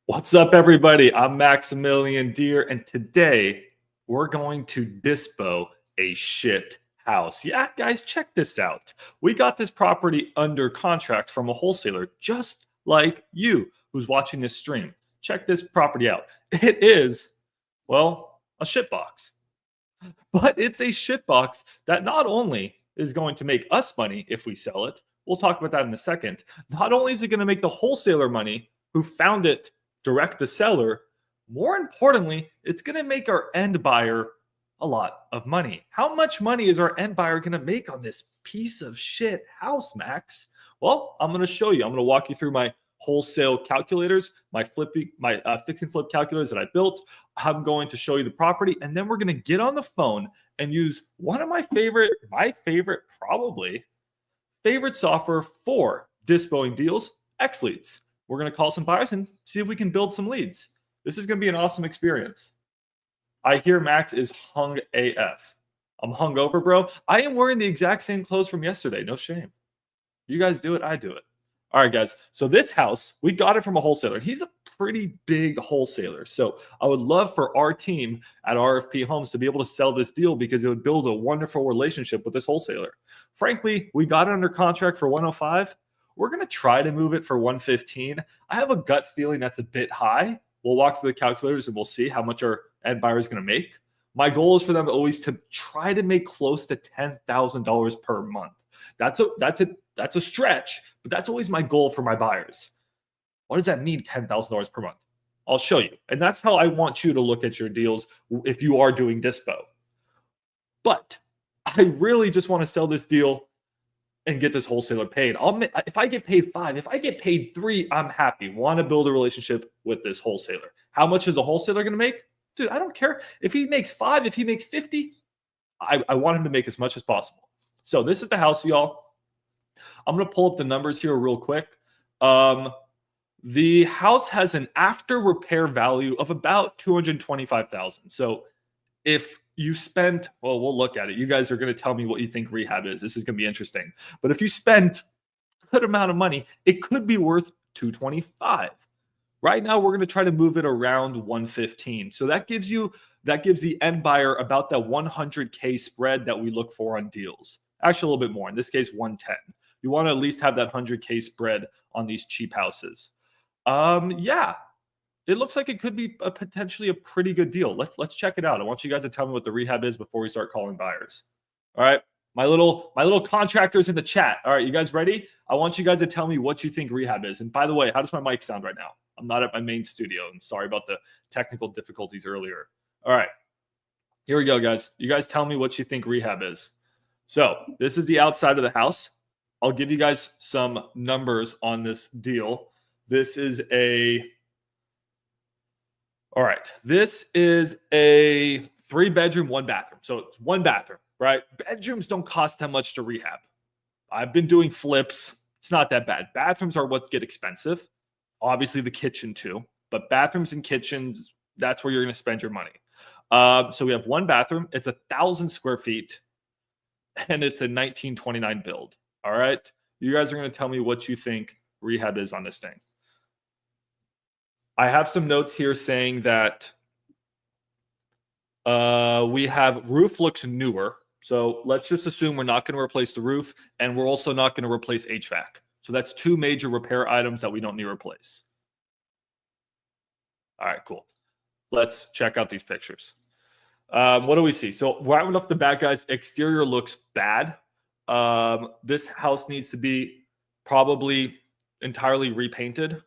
What's up, everybody? I'm Maximilian Deer, and today we're going to dispo a shit house. Yeah, guys, check this out. We got this property under contract from a wholesaler, just like you who's watching this stream. Check this property out. It is, well, a shit box, but it's a shit box that not only is going to make us money if we sell it, we'll talk about that in a second. Not only is it going to make the wholesaler money who found it direct to seller, more importantly, it's going to make our end buyer a lot of money. How much money is our end buyer going to make on this piece of shit house, Max? Well, I'm going to show you. I'm going to walk you through my wholesale calculators, my fix and flip calculators that I built. I'm going to show you the property, and then we're going to get on the phone and use one of my favorite software for dispoing deals, Xleads. We're going to call some buyers and see if we can build some leads. This is going to be an awesome experience. I hear Max is hung AF. I'm hungover, bro. I am wearing the exact same clothes from yesterday. No shame. You guys do it, I do it. All right, guys. So this house, we got it from a wholesaler. He's a pretty big wholesaler. So I would love for our team at RFP Homes to be able to sell this deal because it would build a wonderful relationship with this wholesaler. Frankly, we got it under contract for 105. We're going to try to move it for 115. I have a gut feeling that's a bit high. We'll walk through the calculators and we'll see how much our end buyer is going to make. My goal is for them always to try to make close to $10,000 per month. That's a stretch, but that's always my goal for my buyers. What does that mean, $10,000 per month? I'll show you. And that's how I want you to look at your deals if you are doing dispo. But I really just want to sell this deal and get this wholesaler paid. If I get paid 5, if I get paid 3, I'm happy. Want to build a relationship with this wholesaler. How much is a wholesaler going to make? Dude, I don't care. If he makes 5, if he makes 50, I want him to make as much as possible. So this is the house, y'all. I'm going to pull up the numbers here real quick. The house has an after repair value of about $225,000. So if you spent, well, we'll look at it. You guys are going to tell me what you think rehab is. This is going to be interesting. But if you spent a good amount of money, it could be worth $225. Right now, we're going to try to move it around 115. So that gives the end buyer about that 100K spread that we look for on deals. Actually, a little bit more. In this case, 110. You want to at least have that 100K spread on these cheap houses. Yeah. It looks like it could be potentially a pretty good deal. Let's check it out. I want you guys to tell me what the rehab is before we start calling buyers. All right. My little contractors in the chat. All right, you guys ready? I want you guys to tell me what you think rehab is. And by the way, how does my mic sound right now? I'm not at my main studio, and sorry about the technical difficulties earlier. All right. Here we go, guys. You guys tell me what you think rehab is. So this is the outside of the house. I'll give you guys some numbers on this deal. This is a 3-bedroom, 1-bathroom. So it's 1 bathroom, right? Bedrooms don't cost that much to rehab. I've been doing flips. It's not that bad. Bathrooms are what get expensive. Obviously the kitchen too, but bathrooms and kitchens, that's where you're going to spend your money. So we have 1 bathroom. It's 1,000 square feet and it's a 1929 build. All right. You guys are going to tell me what you think rehab is on this thing. I have some notes here saying that we have roof looks newer. So let's just assume we're not going to replace the roof, and we're also not going to replace HVAC. So that's 2 major repair items that we don't need to replace. All right, cool. Let's check out these pictures. What do we see? So right off the bat, guys, exterior looks bad. This house needs to be probably entirely repainted.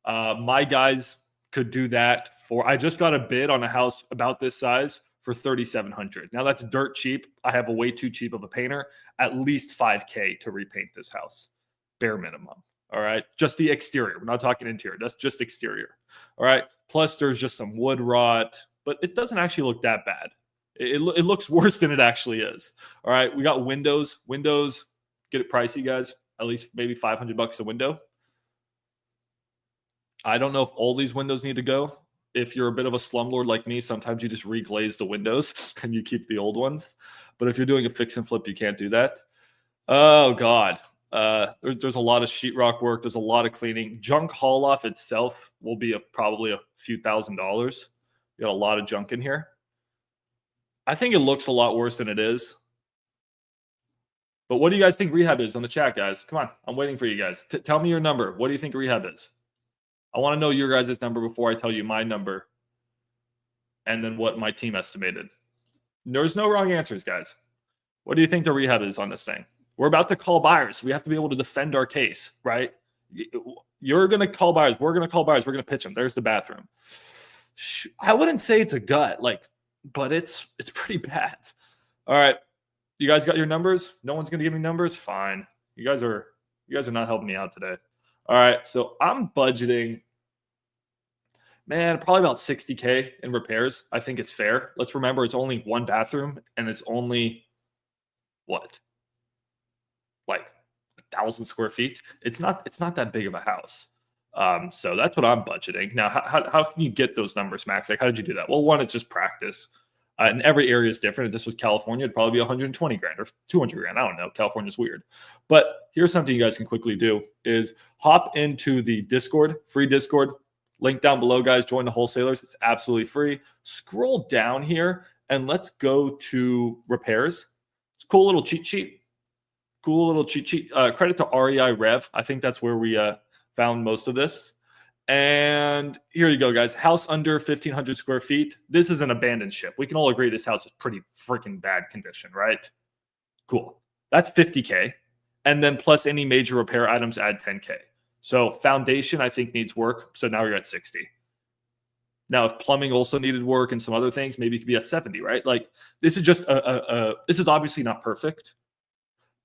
My guys could do that I just got a bid on a house about this size for $3,700. Now that's dirt cheap. I have a way too cheap of a painter, at least $5K to repaint this house, bare minimum. All right. Just the exterior. We're not talking interior. That's just exterior. All right. Plus there's just some wood rot, but it doesn't actually look that bad. It looks worse than it actually is. All right. We got windows. Windows, get it pricey, guys. At least maybe $500 a window. I don't know if all these windows need to go. If you're a bit of a slumlord like me, sometimes you just reglaze the windows and you keep the old ones. But if you're doing a fix and flip, you can't do that. Oh, God. There's a lot of sheetrock work. There's a lot of cleaning. Junk haul off itself will be probably a few $1,000s. You got a lot of junk in here. I think it looks a lot worse than it is. But what do you guys think rehab is on the chat, guys? Come on, I'm waiting for you guys. Tell me your number. What do you think rehab is? I want to know your guys' number before I tell you my number and then what my team estimated. There's no wrong answers, guys. What do you think the rehab is on this thing? We're about to call buyers. We have to be able to defend our case, right? You're going to call buyers. We're going to call buyers. We're going to pitch them. There's the bathroom. I wouldn't say it's a gut, but it's pretty bad. All right. You guys got your numbers? No one's going to give me numbers? Fine. You guys are not helping me out today. All right. So I'm budgeting, man, probably about $60K in repairs. I think it's fair. Let's remember it's only one bathroom and it's only what? Like 1,000 square feet. It's not that big of a house. So that's what I'm budgeting. Now, how can you get those numbers, Max? Like, how did you do that? Well, one, it's just practice. And every area is different. If this was California, it'd probably be 120 grand or 200 grand. I don't know. California's weird. But here's something you guys can quickly do is hop into the Discord, free Discord. Link down below, guys. Join the wholesalers. It's absolutely free. Scroll down here and let's go to repairs. It's a cool little cheat sheet. Credit to REI Rev. I think that's where we found most of this. And here you go, guys. House under 1,500 square feet. This is an abandoned ship. We can all agree this house is pretty freaking bad condition, right? Cool. That's 50K. And then plus any major repair items, add 10K. So foundation, I think, needs work. So now you're at 60. Now, if plumbing also needed work and some other things, maybe you could be at 70, right? Like, this is just this is obviously not perfect,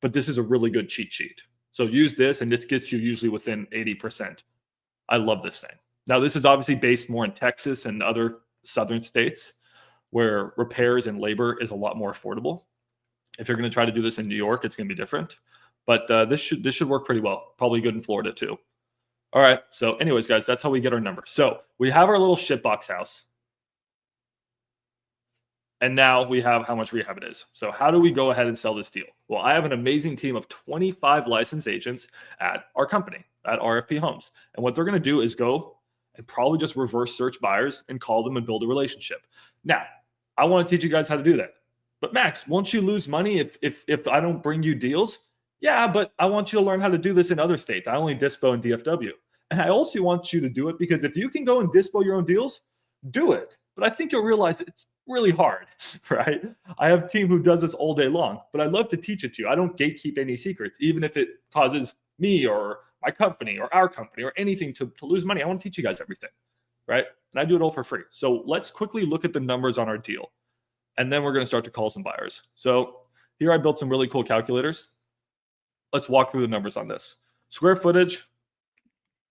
but this is a really good cheat sheet. So use this, and this gets you usually within 80%. I love this thing. Now, this is obviously based more in Texas and other southern states where repairs and labor is a lot more affordable. If you're going to try to do this in New York, it's going to be different. But this should work pretty well. Probably good in Florida too. All right. So anyways, guys, that's how we get our number. So we have our little shitbox house. And now we have how much rehab it is. So how do we go ahead and sell this deal? Well, I have an amazing team of 25 licensed agents at our company, at RFP Homes. And what they're going to do is go and probably just reverse search buyers and call them and build a relationship. Now, I want to teach you guys how to do that. But Max, won't you lose money if I don't bring you deals? Yeah, but I want you to learn how to do this in other states. I only Dispo in DFW. And I also want you to do it because if you can go and Dispo your own deals, do it. But I think you'll realize it's really hard, right? I have a team who does this all day long, but I love to teach it to you. I don't gatekeep any secrets, even if it causes me or my company or our company or anything to lose money. I want to teach you guys everything, right? And I do it all for free. So let's quickly look at the numbers on our deal. And then we're going to start to call some buyers. So here I built some really cool calculators. Let's walk through the numbers on this. Square footage,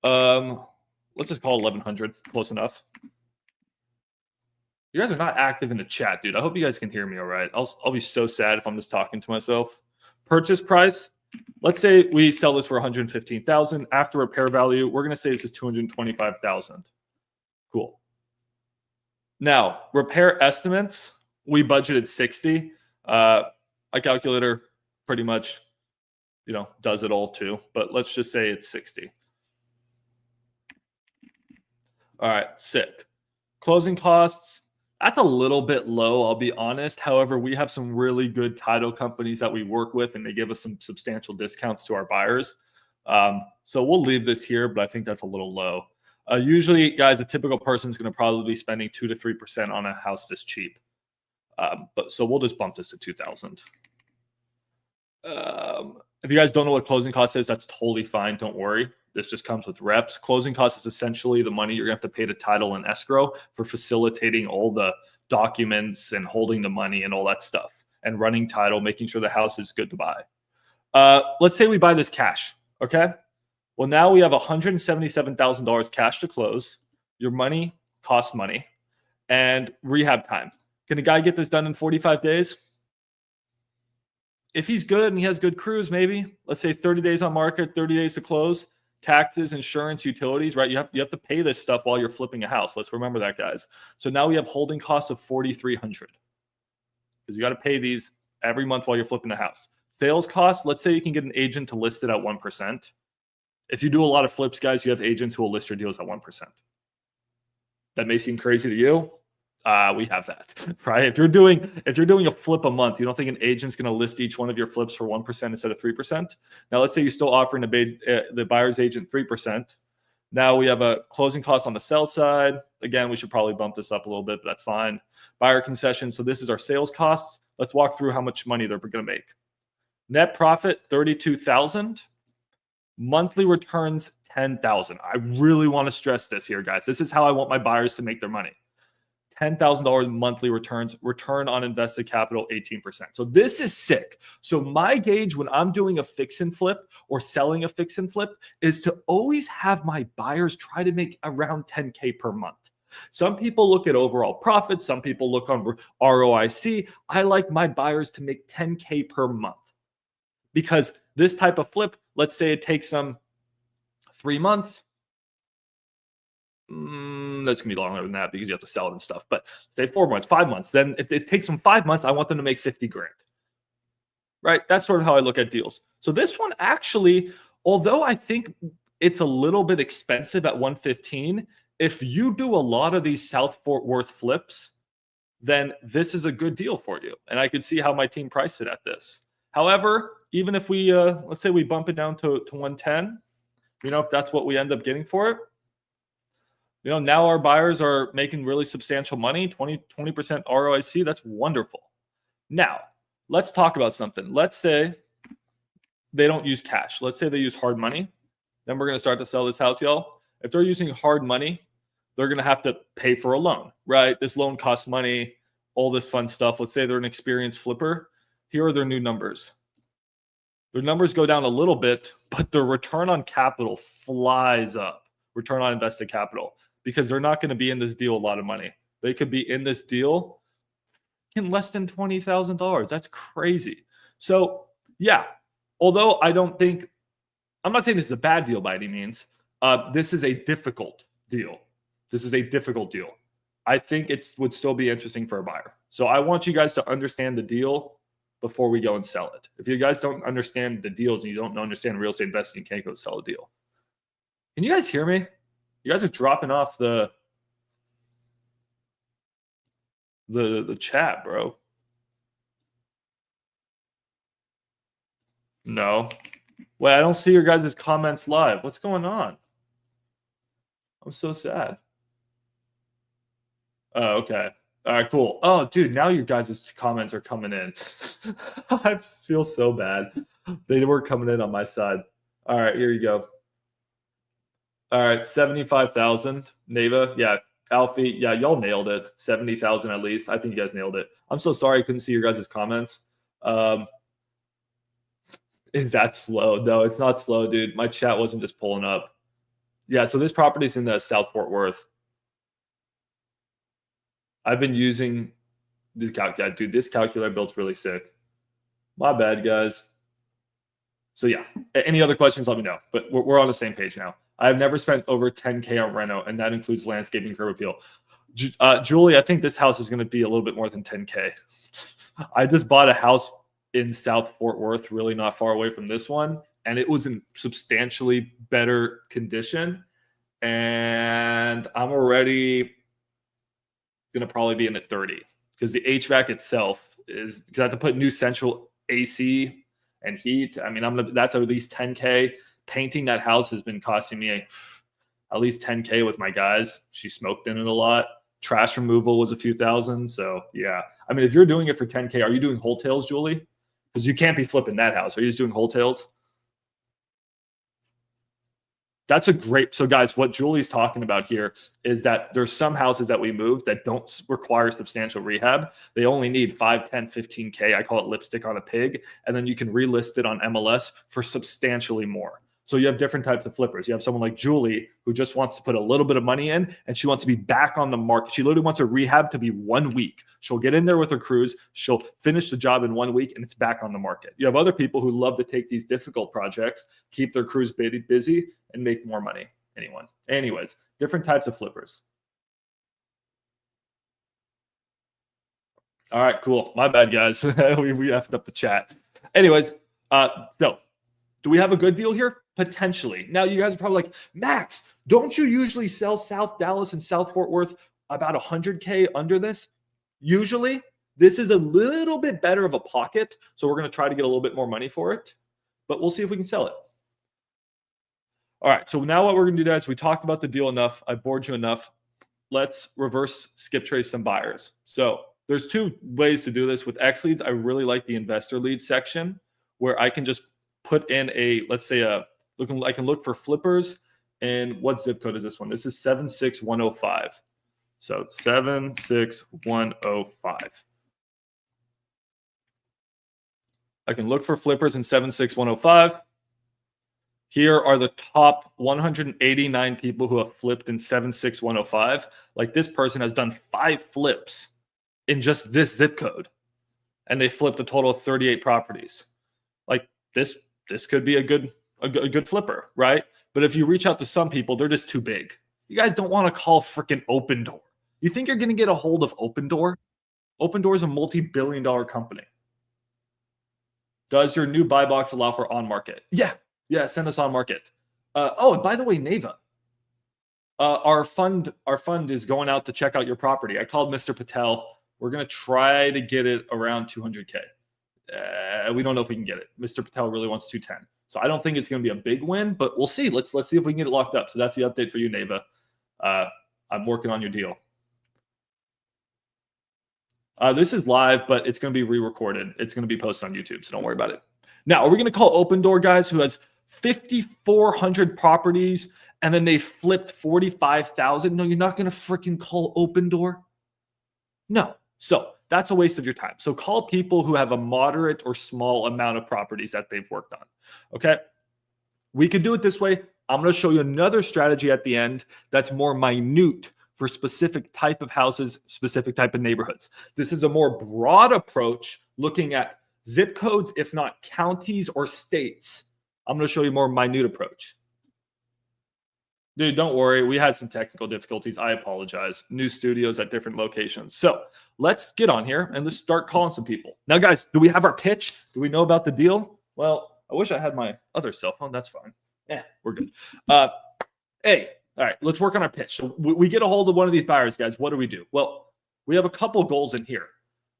let's just call 1,100, close enough. You guys are not active in the chat, dude. I hope you guys can hear me all right. I'll be so sad if I'm just talking to myself. Purchase price, let's say we sell this for $115,000. After repair value, we're going to say this is $225,000. Cool. Now, repair estimates, we budgeted 60. A calculator pretty much, does it all too. But let's just say it's 60. All right, sick. Closing costs, that's a little bit low, I'll be honest. However, we have some really good title companies that we work with, and they give us some substantial discounts to our buyers. So we'll leave this here, but I think that's a little low. Usually, guys, a typical person is going to probably be spending 2 to 3% on a house this cheap. So we'll just bump this to 2,000. If you guys don't know what closing costs is, that's totally fine. Don't worry. This just comes with reps. Closing costs is essentially the money you're going to have to pay to title and escrow for facilitating all the documents and holding the money and all that stuff and running title, making sure the house is good to buy. Let's say we buy this cash, okay? Well, now we have $177,000 cash to close. Your money costs money and rehab time. Can a guy get this done in 45 days? If he's good and he has good crews, maybe. Let's say 30 days on market, 30 days to close. Taxes, insurance, utilities, right? You have to pay this stuff while you're flipping a house. Let's remember that, guys. So now we have holding costs of $4,300 because you got to pay these every month while you're flipping the house. Sales cost, let's say you can get an agent to list it at 1%. If you do a lot of flips, guys, you have agents who will list your deals at 1%. That may seem crazy to you. We have that, right? If you're doing a flip a month, you don't think an agent's going to list each one of your flips for 1% instead of 3%? Now, let's say you're still offering the buyer's agent 3%. Now we have a closing cost on the sell side. Again, we should probably bump this up a little bit, but that's fine. Buyer concession. So this is our sales costs. Let's walk through how much money they're going to make. Net profit, $32,000. Monthly returns, $10,000. I really want to stress this here, guys. This is how I want my buyers to make their money. $10,000 monthly returns, return on invested capital, 18%. So this is sick. So my gauge when I'm doing a fix and flip or selling a fix and flip is to always have my buyers try to make around 10K per month. Some people look at overall profit. Some people look on ROIC. I like my buyers to make 10K per month because this type of flip, let's say it takes them 3 months. That's gonna be longer than that because you have to sell it and stuff. But say 4 months, 5 months. Then if it takes them 5 months, I want them to make 50 grand. Right? That's sort of how I look at deals. So this one actually, although I think it's a little bit expensive at 115, if you do a lot of these South Fort Worth flips, then this is a good deal for you. And I could see how my team priced it at this. However, even if we let's say we bump it down to 110, if that's what we end up getting for it. Now our buyers are making really substantial money, 20% ROIC. That's wonderful. Now, let's talk about something. Let's say they don't use cash. Let's say they use hard money. Then we're going to start to sell this house, y'all. If they're using hard money, they're going to have to pay for a loan, right? This loan costs money, all this fun stuff. Let's say they're an experienced flipper. Here are their new numbers. Their numbers go down a little bit, but their return on capital flies up. Return on invested capital. Because they're not going to be in this deal a lot of money. They could be in this deal in less than $20,000. That's crazy. So, yeah, although I'm not saying this is a bad deal by any means. This is a difficult deal. I think it would still be interesting for a buyer. So I want you guys to understand the deal before we go and sell it. If you guys don't understand the deals and you don't understand real estate investing, you can't go sell a deal. Can you guys hear me? You guys are dropping off the chat, bro. No. Wait, I don't see your guys' comments live. What's going on? I'm so sad. Oh, okay. All right, cool. Oh, dude, now your guys' comments are coming in. I feel so bad. They were coming in on my side. All right, here you go. All right, 75,000. Neva, yeah. Alfie, yeah, y'all nailed it. 70,000 at least. I think you guys nailed it. I'm so sorry I couldn't see your guys' comments. Is that slow? No, it's not slow, dude. My chat wasn't just pulling up. Yeah, so this property's in the South Fort Worth. I've been using this calculator. Dude, this calculator built's really sick. My bad, guys. So yeah, any other questions, let me know. But we're on the same page now. I've never spent over 10K on reno, and that includes landscaping, curb appeal. Julie, I think this house is going to be a little bit more than 10K. I just bought a house in South Fort Worth, really not far away from this one, and it was in substantially better condition. And I'm already going to probably be in at 30 because the HVAC itself is going to have to put new central AC and heat. I mean, that's at least 10K. Painting that house has been costing me at least 10K with my guys. She smoked in it a lot. Trash removal was a few thousand. So yeah, I mean, if you're doing it for 10K, are you doing wholesales, Julie? Because you can't be flipping that house. Are you just doing wholesales? That's a great. So guys, what Julie's talking about here is that there's some houses that we move that don't require substantial rehab. They only need 5, 10, 15K. I call it lipstick on a pig. And then you can relist it on MLS for substantially more. So you have different types of flippers. You have someone like Julie who just wants to put a little bit of money in and she wants to be back on the market. She literally wants her rehab to be 1 week. She'll get in there with her crews. She'll finish the job in 1 week and it's back on the market. You have other people who love to take these difficult projects, keep their crews busy and make more money. Anyways, different types of flippers. All right, cool. My bad, guys. we effed up the chat. Anyways, So do we have a good deal here? Potentially. Now you guys are probably like, Max, don't you usually sell South Dallas and South Fort Worth about 100K under this? Usually. This is a little bit better of a pocket, so we're going to try to get a little bit more money for it, but we'll see if we can sell it. All right, so now what we're going to do, guys, we talked about the deal enough. I bored you enough. Let's reverse skip trace some buyers. So there's two ways to do this. With Xleads, I really like the investor leads section where I can just put in a, let's say I can look for flippers. And what zip code is this one? This is 76105. So 76105. I can look for flippers in 76105. Here are the top 189 people who have flipped in 76105. Like this person has done 5 flips in just this zip code. And they flipped a total of 38 properties. Like this could be a good flipper, right? But if you reach out to some people, they're just too big. You guys don't want to call freaking Open Door. You think you're going to get a hold of Open Door? Open Door is a multi-billion-dollar company. Does your new buy box allow for on market? Yeah, send us on market. And by the way, Neva, our fund is going out to check out your property. I called Mr. Patel. We're going to try to get it around 200K. We don't know if we can get it. Mr. Patel really wants 210. So I don't think it's going to be a big win, but we'll see. Let's see if we can get it locked up. So that's the update for you, Neva. I'm working on your deal. This is live, but it's going to be re-recorded. It's going to be posted on YouTube, so don't worry about it. Now, are we going to call Open Door, guys, who has 5,400 properties, and then they flipped 45,000? No, you're not going to freaking call Open Door. No. So that's a waste of your time. So call people who have a moderate or small amount of properties that they've worked on. Okay? We could do it this way. I'm going to show you another strategy at the end that's more minute for specific type of houses, specific type of neighborhoods. This is a more broad approach looking at zip codes, if not counties or states. I'm going to show you a more minute approach. Dude, don't worry. We had some technical difficulties. I apologize. New studios at different locations. So let's get on here and let's start calling some people. Now, guys, do we have our pitch? Do we know about the deal? Well, I wish I had my other cell phone. That's fine. Yeah, we're good. Hey, all right, let's work on our pitch. So we get a hold of one of these buyers, guys. What do we do? Well, we have a couple goals in here.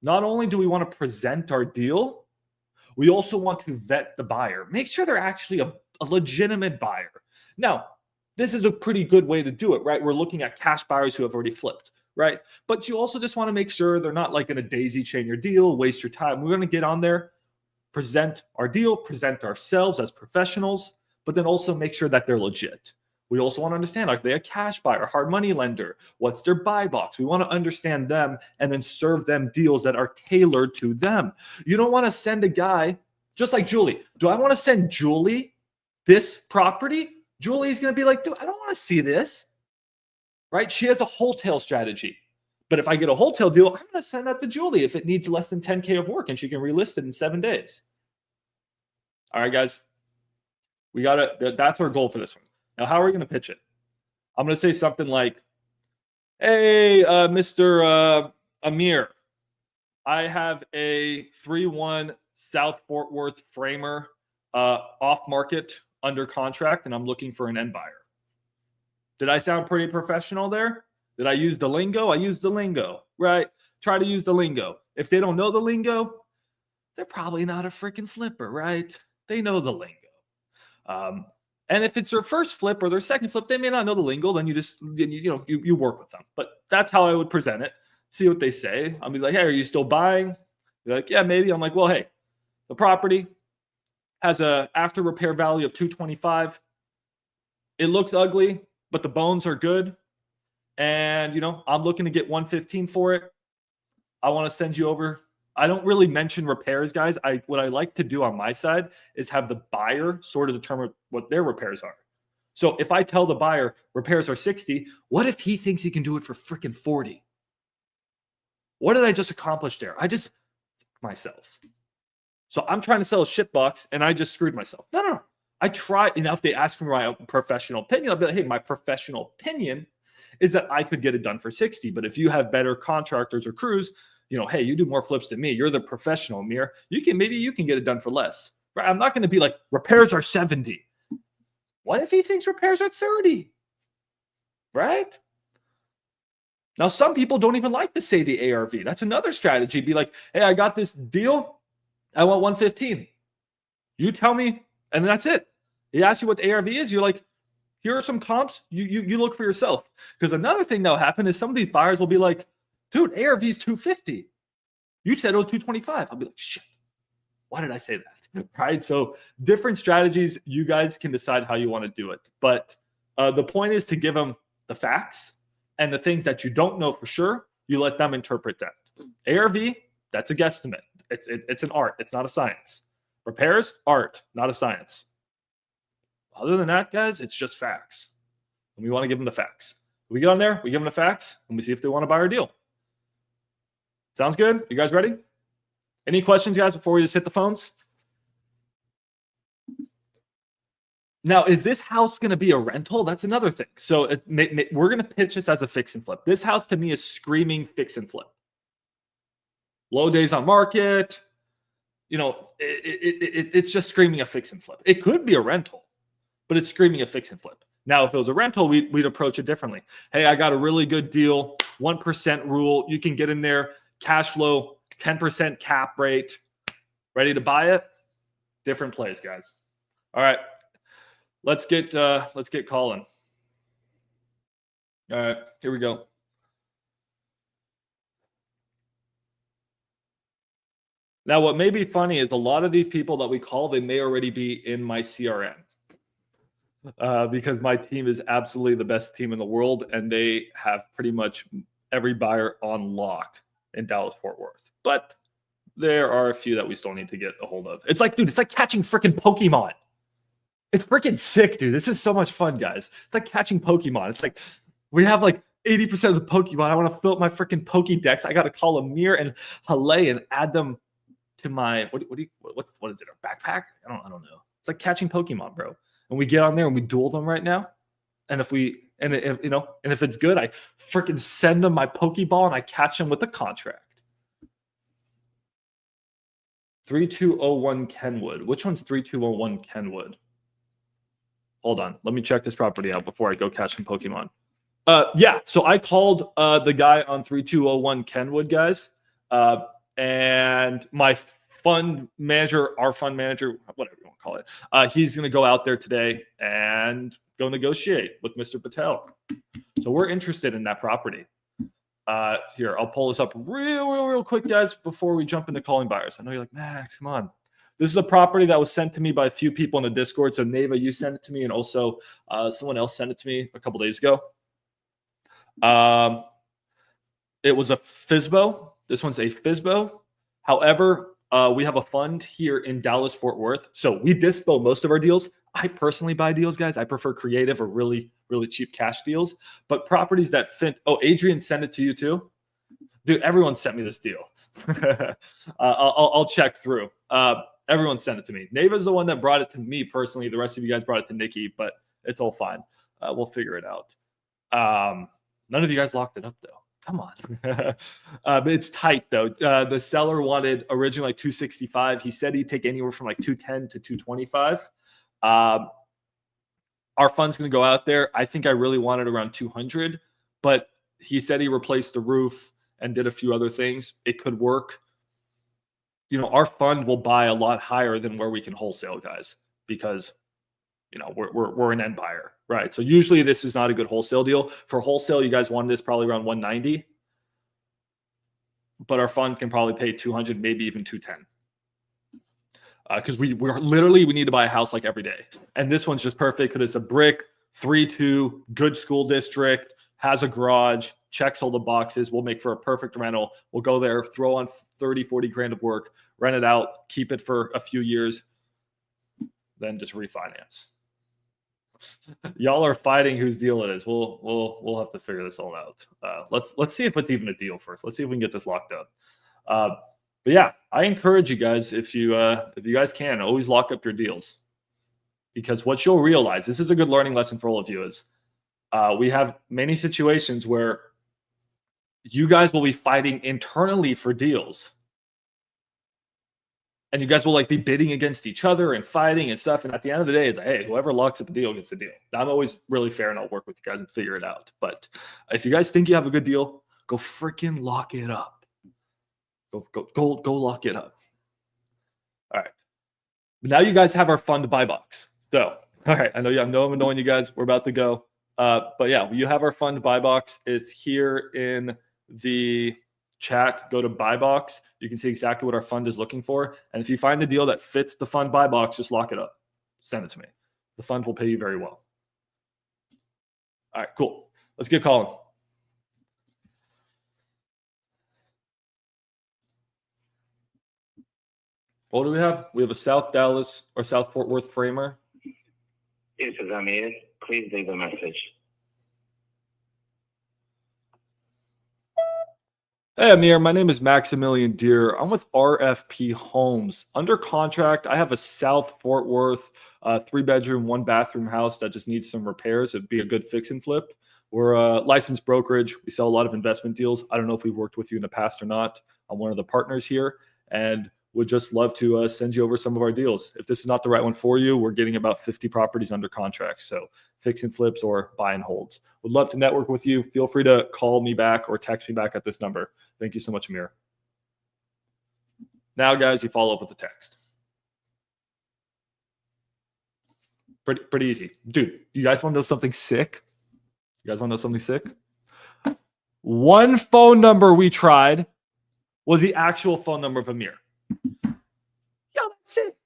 Not only do we want to present our deal, we also want to vet the buyer. Make sure they're actually a legitimate buyer. Now, this is a pretty good way to do it, right? We're looking at cash buyers who have already flipped, right? But you also just want to make sure they're not like going to daisy chain your deal, waste your time. We're going to get on there, present our deal, present ourselves as professionals, but then also make sure that they're legit. We also want to understand, are they a cash buyer, hard money lender? What's their buy box? We want to understand them and then serve them deals that are tailored to them. You don't want to send a guy, just like Julie. Do I want to send Julie this property? Julie's going to be like, dude, I don't want to see this, right? She has a wholesale strategy. But if I get a wholesale deal, I'm going to send that to Julie if it needs less than 10K of work and she can relist it in 7 days. All right, guys. That's our goal for this one. Now, how are we going to pitch it? I'm going to say something like, hey, Mr. Amir, I have a 3-1 South Fort Worth framer off market under contract, and I'm looking for an end buyer. Did I sound pretty professional there? Did I use the lingo? I used the lingo, right? Try to use the lingo. If they don't know the lingo, they're probably not a freaking flipper, right? They know the lingo. And if it's their first flip or their second flip, they may not know the lingo. Then you work with them. But that's how I would present it. See what they say. I'll be like, hey, are you still buying? They're like, yeah, maybe. I'm like, well, hey, the property has a after repair value of 225. It looks ugly, but the bones are good. And, I'm looking to get 115 for it. I want to send you over. I don't really mention repairs, guys. What I like to do on my side is have the buyer sort of determine what their repairs are. So if I tell the buyer repairs are 60, what if he thinks he can do it for freaking 40? What did I just accomplish there? I just myself. So I'm trying to sell a shit box and I just screwed myself. No. I try. And if they ask for my professional opinion, I'll be like, hey, my professional opinion is that I could get it done for 60. But if you have better contractors or crews, hey, you do more flips than me. You're the professional, Amir. Maybe you can get it done for less. Right? I'm not going to be like, repairs are 70. What if he thinks repairs are 30? Right? Now, some people don't even like to say the ARV. That's another strategy. Be like, hey, I got this deal. I want 115. You tell me, and then that's it. He asks you what the ARV is. You're like, here are some comps. You look for yourself. Because another thing that'll happen is some of these buyers will be like, dude, ARV is 250. You said it was 225. I'll be like, shit. Why did I say that? Right? So different strategies. You guys can decide how you want to do it. But the point is to give them the facts and the things that you don't know for sure. You let them interpret that. ARV, that's a guesstimate. It's an art. It's not a science. Repairs, art, not a science. Other than that, guys, it's just facts. And we want to give them the facts. We get on there, we give them the facts, and we see if they want to buy our deal. Sounds good? You guys ready? Any questions, guys, before we just hit the phones? Now, is this house going to be a rental? That's another thing. So we're going to pitch this as a fix and flip. This house to me is screaming fix and flip. Low days on market. You know, it's just screaming a fix and flip. It could be a rental, but it's screaming a fix and flip. Now, if it was a rental, we'd approach it differently. Hey, I got a really good deal, 1% rule. You can get in there, cash flow, 10% cap rate. Ready to buy it? Different plays, guys. All right, let's get calling. All right, here we go. Now, what may be funny is a lot of these people that we call, they may already be in my CRM because my team is absolutely the best team in the world, and they have pretty much every buyer on lock in Dallas-Fort Worth. But there are a few that we still need to get a hold of. It's like, dude, it's like catching freaking Pokemon. It's freaking sick, dude. This is so much fun, guys. It's like catching Pokemon. It's like we have like 80% of the Pokemon. I want to fill up my freaking Pokédex. I got to call Amir and Halle and add them to my what is it, a backpack? I don't know. It's like catching Pokemon, bro. And we get on there and we duel them right now. And if it's good, I freaking send them my Pokeball and I catch them with a contract. 3201 Kenwood. Which one's 3201 Kenwood? Hold on. Let me check this property out before I go catch some Pokemon. Yeah. So I called the guy on 3201 Kenwood, guys. And my fund manager, our fund manager, whatever you want to call it, he's going to go out there today and go negotiate with Mr. Patel. So we're interested in that property. Here, I'll pull this up real quick, guys, before we jump into calling buyers. I know you're like, Max, come on. This is a property that was sent to me by a few people in the Discord. So Neva, you sent it to me, and also someone else sent it to me a couple days ago. It was a FSBO. This one's a FSBO. However, we have a fund here in Dallas-Fort Worth. So we Dispo most of our deals. I personally buy deals, guys. I prefer creative or really, really cheap cash deals. But properties that fit. Oh, Adrian sent it to you too? Dude, everyone sent me this deal. I'll check through. Everyone sent it to me. Neva's the one that brought it to me personally. The rest of you guys brought it to Nikki, but it's all fine. We'll figure it out. None of you guys locked it up, though. Come on. But it's tight, though. The seller wanted originally like 265. He said he'd take anywhere from like 210 to 225. Our fund's going to go out there. I think I really wanted around 200, but he said he replaced the roof and did a few other things. It could work. You know, our fund will buy a lot higher than where we can wholesale, guys, because you know we're an end buyer, right? So usually this is not a good wholesale deal. For wholesale, you guys wanted this probably around 190, but our fund can probably pay 200, maybe even 210. Because we need to buy a house like every day, and this one's just perfect because it's a brick 3-2, good school district, has a garage, checks all the boxes. We'll make for a perfect rental. We'll go there, throw on 30-40 grand of work, rent it out, keep it for a few years, then just refinance. Y'all are fighting whose deal it is. We'll have to figure this all out. Let's see if it's even a deal first. Let's see if we can get this locked up. But yeah, I encourage you guys, if you guys can, always lock up your deals, because what you'll realize, this is a good learning lesson for all of you, is we have many situations where you guys will be fighting internally for deals, And you guys will like be bidding against each other and fighting and stuff. And at the end of the day, it's like, hey, whoever locks up the deal gets the deal. I'm always really fair and I'll work with you guys and figure it out. But if you guys think you have a good deal, go freaking lock it up. Go lock it up. All right. But now you guys have our fund buy box. So, all right. I know I'm annoying you guys. We're about to go. But yeah, you have our fund buy box. It's here in the chat. Go to buy box. You can see exactly what our fund is looking for. And if you find a deal that fits the fund buy box, just lock it up. Send it to me. The fund will pay you very well. All right, cool. Let's get calling. What do we have? We have a South Dallas or South Fort Worth framer. This is Amir. Please leave a message. Hey, Amir. My name is Maximilian Deer. I'm with RFP Homes. Under contract, I have a South Fort Worth 3-bedroom, 1-bathroom house that just needs some repairs. It'd be a good fix and flip. We're a licensed brokerage. We sell a lot of investment deals. I don't know if we've worked with you in the past or not. I'm one of the partners here and would just love to send you over some of our deals. If this is not the right one for you, we're getting about 50 properties under contract. So fix and flips or buy and holds. Would love to network with you. Feel free to call me back or text me back at this number. Thank you so much, Amir. Now, guys, you follow up with a text. Pretty easy. Dude, you guys want to know something sick? You guys want to know something sick? One phone number we tried was the actual phone number of Amir. Yo, that's it.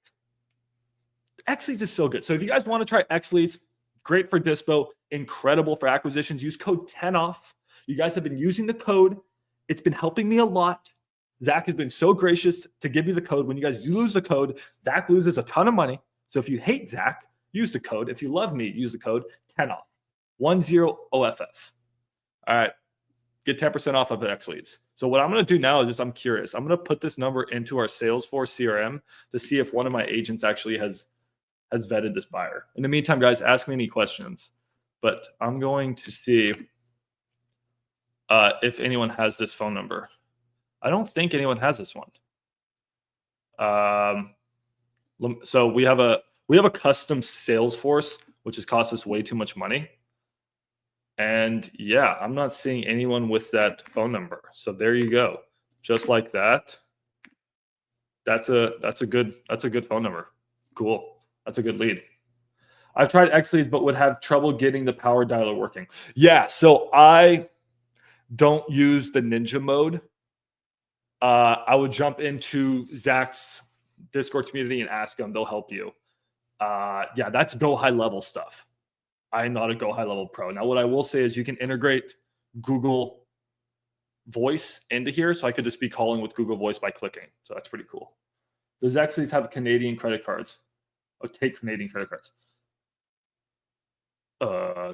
Xleads is so good. So if you guys want to try Xleads, great for Dispo, incredible for acquisitions. Use code 10OFF. You guys have been using the code. It's been helping me a lot. Zach has been so gracious to give you the code. When you guys lose the code, Zach loses a ton of money. So if you hate Zach, use the code. If you love me, use the code 10OFF. 10OFF. All right. Get 10% off of the Xleads. So what I'm going to do now is just, I'm curious. I'm going to put this number into our Salesforce CRM to see if one of my agents actually has vetted this buyer. In the meantime, guys, ask me any questions. But I'm going to see if anyone has this phone number. I don't think anyone has this one. So we have a custom Salesforce, which has cost us way too much money. And yeah, I'm not seeing anyone with that phone number. So there you go. Just like that. That's a good phone number. Cool. That's a good lead. I've tried Xleads, but would have trouble getting the power dialer working. Yeah, so I don't use the ninja mode. I would jump into Zach's Discord community and ask them. They'll help you. Yeah, that's go high level stuff. I'm not a go high level pro. Now, what I will say is you can integrate Google Voice into here. So I could just be calling with Google Voice by clicking. So that's pretty cool. Does Xleads have Canadian credit cards? Oh, take Canadian credit cards.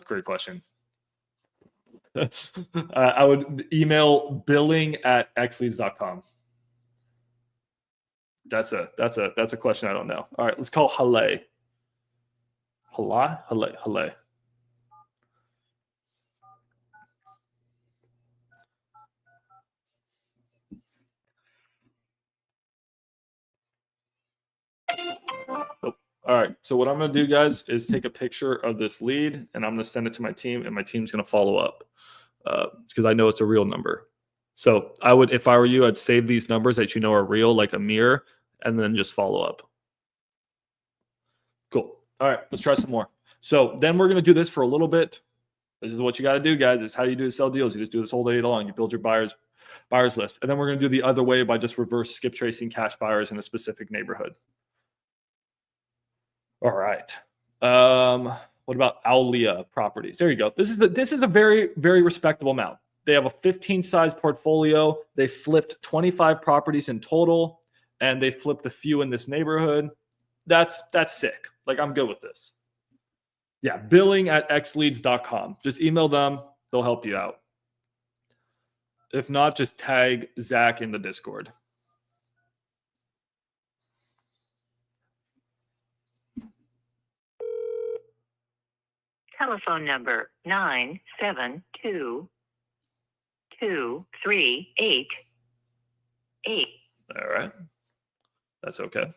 Great question. I would email billing@xleads.com. That's a question I don't know. All right, let's call Halle. Halle. Oh, all right. So what I'm going to do, guys, is take a picture of this lead, and I'm going to send it to my team, and my team's going to follow up because I know it's a real number. So I would, if I were you, I'd save these numbers that you know are real, like Amir, and then just follow up. Cool. All right. Let's try some more. So then we're going to do this for a little bit. This is what you got to do, guys. It's how you do to sell deals. You just do this whole day long. You build your buyers list. And then we're going to do the other way by just reverse skip tracing cash buyers in a specific neighborhood. All right. What about Aulia properties? There you go. This is a very, very respectable amount. They have a 15 size portfolio. They flipped 25 properties in total, and they flipped a few in this neighborhood. That's sick. Like, I'm good with this. Yeah, billing@xleads.com. Just email them. They'll help you out. If not, just tag Zach in the Discord. Telephone number 972-2388. All right. That's okay.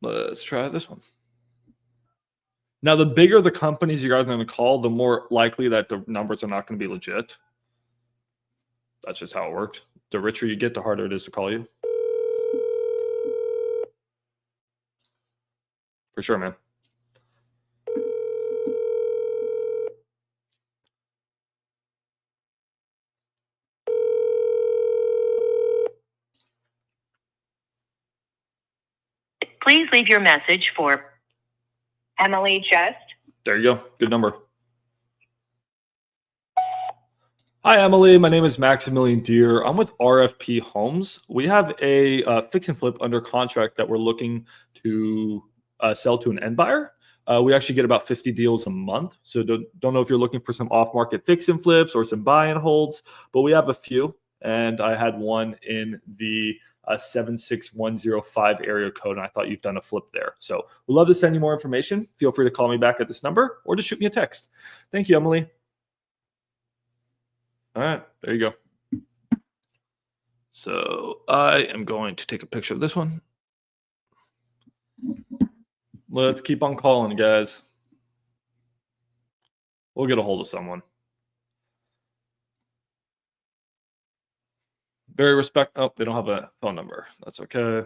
Let's try this one. Now, the bigger the companies you guys are going to call, the more likely that the numbers are not going to be legit. That's just how it works. The richer you get, the harder it is to call you. For sure, man. Please leave your message for Emily Just. There you go. Good number. Hi, Emily. My name is Maximilian Deer. I'm with RFP Homes. We have a fix and flip under contract that we're looking to sell to an end buyer. We actually get about 50 deals a month. So don't know if you're looking for some off-market fix and flips or some buy and holds, but we have a few. And I had one in the 76105 area code, and I thought you've done a flip there. So we'd love to send you more information. Feel free to call me back at this number or just shoot me a text. Thank you, Emily. All right, there you go. So I am going to take a picture of this one. Let's keep on calling, guys. We'll get a hold of someone. Very oh, they don't have a phone number. That's okay.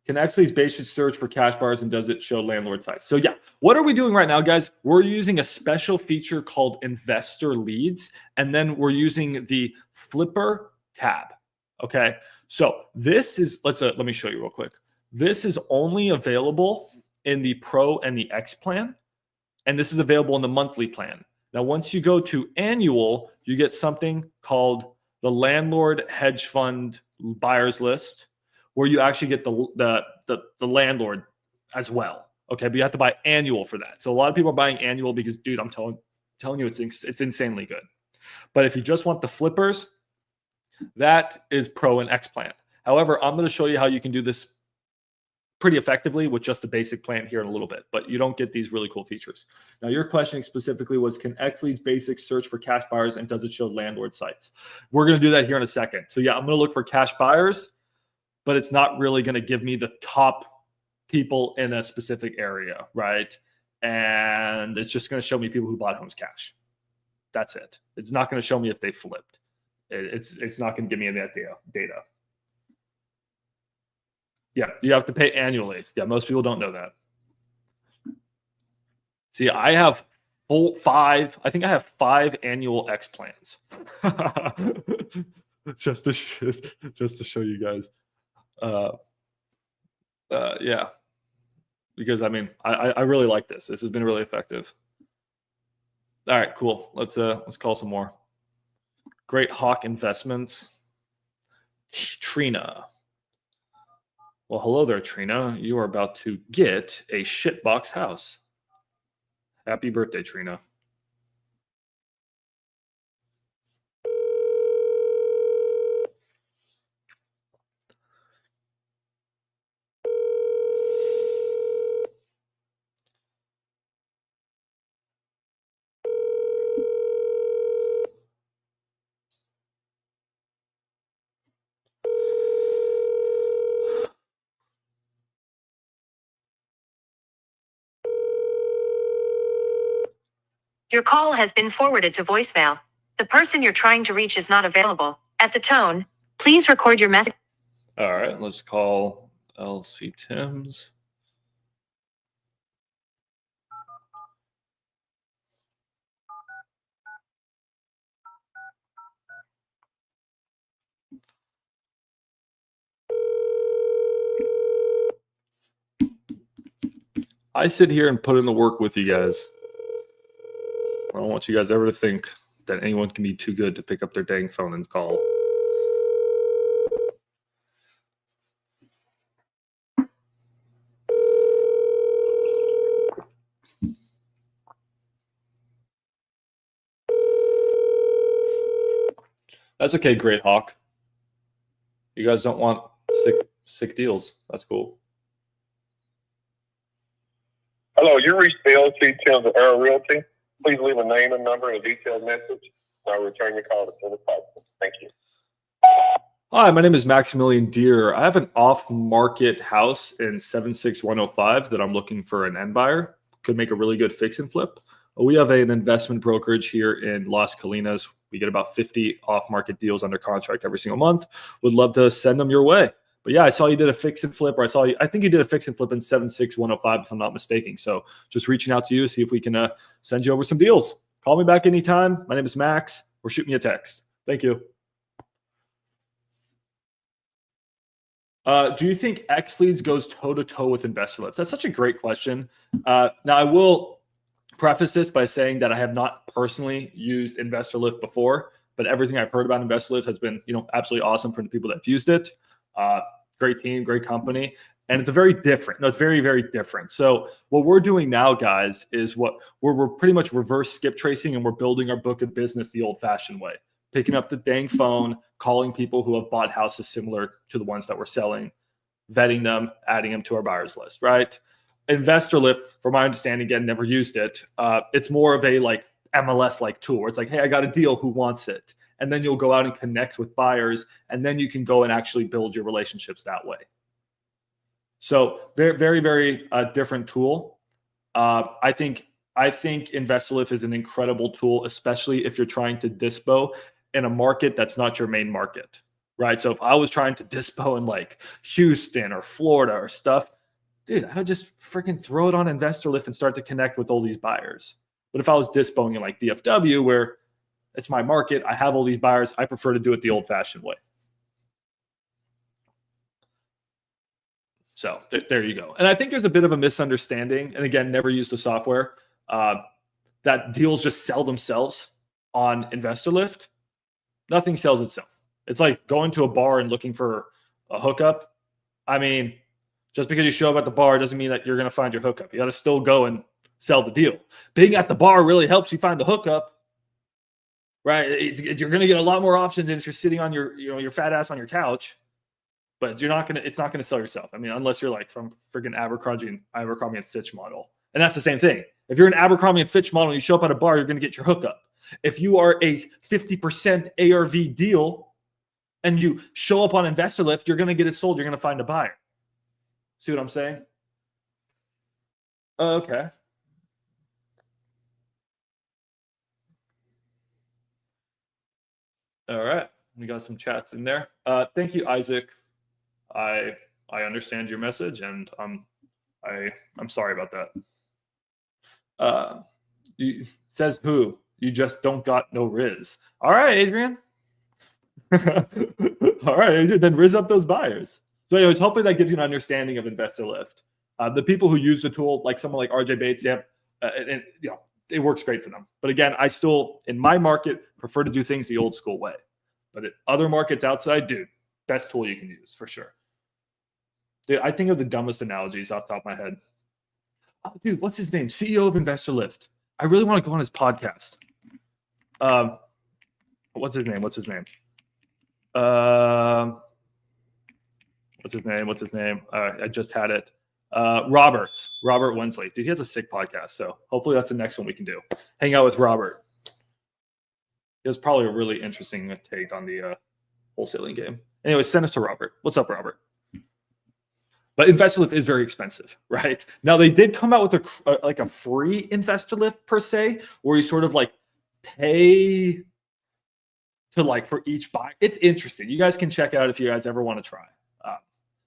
Can Xleads basic search for cash buyers, and does it show landlord sites? So yeah, what are we doing right now, guys? We're using a special feature called investor leads, and then we're using the flipper tab. Okay, so this is, let me show you real quick. This is only available in the Pro and the X plan, and this is available in the monthly plan. Now, once you go to annual, you get something called the landlord hedge fund buyers list, where you actually get the landlord as well. Okay, but you have to buy annual for that. So a lot of people are buying annual because, dude, I'm telling you, it's insanely good. But if you just want the flippers, that is Pro and X plan. However, I'm going to show you how you can do this pretty effectively with just a basic plan here in a little bit, but you don't get these really cool features. Now, your question specifically was, can Xleads basic search for cash buyers, and does it show landlord sites? We're going to do that here in a second. So yeah, I'm going to look for cash buyers, but it's not really going to give me the top people in a specific area, right? And it's just going to show me people who bought homes cash. That's it. It's not going to show me if they flipped. It's not going to give me any of that data. Yeah, you have to pay annually. Yeah, most people don't know that. See, I have five annual X plans. just to show you guys. Yeah, because I mean, I really like this. This has been really effective. All right, cool. Let's call some more. Great Hawk Investments. Trina. Well, hello there, Trina. You are about to get a shitbox house. Happy birthday, Trina. Your call has been forwarded to voicemail. The person you're trying to reach is not available. At the tone, please record your message. All right, let's call LC Timms. I sit here and put in the work with you guys. I don't want you guys ever to think that anyone can be too good to pick up their dang phone and call. That's okay, Great Hawk. You guys don't want sick deals. That's cool. Hello, you reached the LC Timms of Earl Realty. Please leave a name and number and a detailed message. I'll return your call as soon as possible. Thank you. Hi, my name is Maximilian Deer. I have an off-market house in 76105 that I'm looking for an end buyer. Could make a really good fix and flip. We have an investment brokerage here in Las Colinas. We get about 50 off-market deals under contract every single month. Would love to send them your way. But yeah, I saw you did a fix and flip, or I think you did a fix and flip in 76105, if I'm not mistaken. So just reaching out to you, see if we can send you over some deals. Call me back anytime. My name is Max, or shoot me a text. Thank you. Do you think Xleads goes toe-to-toe with InvestorLift? That's such a great question. Now, I will preface this by saying that I have not personally used InvestorLift before, but everything I've heard about InvestorLift has been, absolutely awesome from the people that have used it. Great team, great company, and it's very different. No, it's very, very different. So what we're doing now, guys, is we're pretty much reverse skip tracing, and we're building our book of business the old-fashioned way. Picking up the dang phone, calling people who have bought houses similar to the ones that we're selling, vetting them, adding them to our buyers list, right? InvestorLift, from my understanding, again, never used it. It's more of a like MLS-like tool where it's like, hey, I got a deal, who wants it? And then you'll go out and connect with buyers, and then you can go and actually build your relationships that way. So very, very, very different tool. I think InvestorLift is an incredible tool, especially if you're trying to dispo in a market that's not your main market, right? So if I was trying to dispo in like Houston or Florida or stuff, dude, I would just freaking throw it on InvestorLift and start to connect with all these buyers. But if I was dispoing in like DFW, where it's my market, I have all these buyers, I prefer to do it the old-fashioned way. So there you go. And I think there's a bit of a misunderstanding, and again, never use the software, that deals just sell themselves on InvestorLift. Nothing sells itself. It's like going to a bar and looking for a hookup. I mean, just because you show up at the bar doesn't mean that you're going to find your hookup. You got to still go and sell the deal. Being at the bar really helps you find the hookup, right? You're going to get a lot more options than if you're sitting on your fat ass on your couch. But it's not going to sell yourself. I mean, unless you're like from freaking Abercrombie and Fitch model. And that's the same thing. If you're an Abercrombie and Fitch model and you show up at a bar, you're going to get your hookup. If you are a 50% ARV deal and you show up on InvestorLift, you're going to get it sold. You're going to find a buyer. See what I'm saying? Okay. All right. We got some chats in there. Thank you, Isaac. I understand your message, and I'm sorry about that. Says who? You just don't got no Riz. All right, Adrian. All right, Adrian, then Riz up those buyers. So anyways, hopefully that gives you an understanding of InvestorLift. The people who use the tool, like someone like RJ Bates, it works great for them. But again, I still, in my market, prefer to do things the old school way. But in other markets outside, dude, best tool you can use for sure. Dude, I think of the dumbest analogies off the top of my head. Oh, dude, what's his name? CEO of InvestorLift. I really want to go on his podcast. What's his name? What's his name? I just had it. Robert Wensley. Dude, he has a sick podcast. So hopefully that's the next one we can do. Hang out with Robert. He has probably a really interesting take on the wholesaling game. Anyway, send us to Robert. What's up, Robert? But InvestorLift is very expensive, right? Now they did come out with a free InvestorLift per se, where you sort of like pay to like for each buy. It's interesting. You guys can check it out if you guys ever want to try.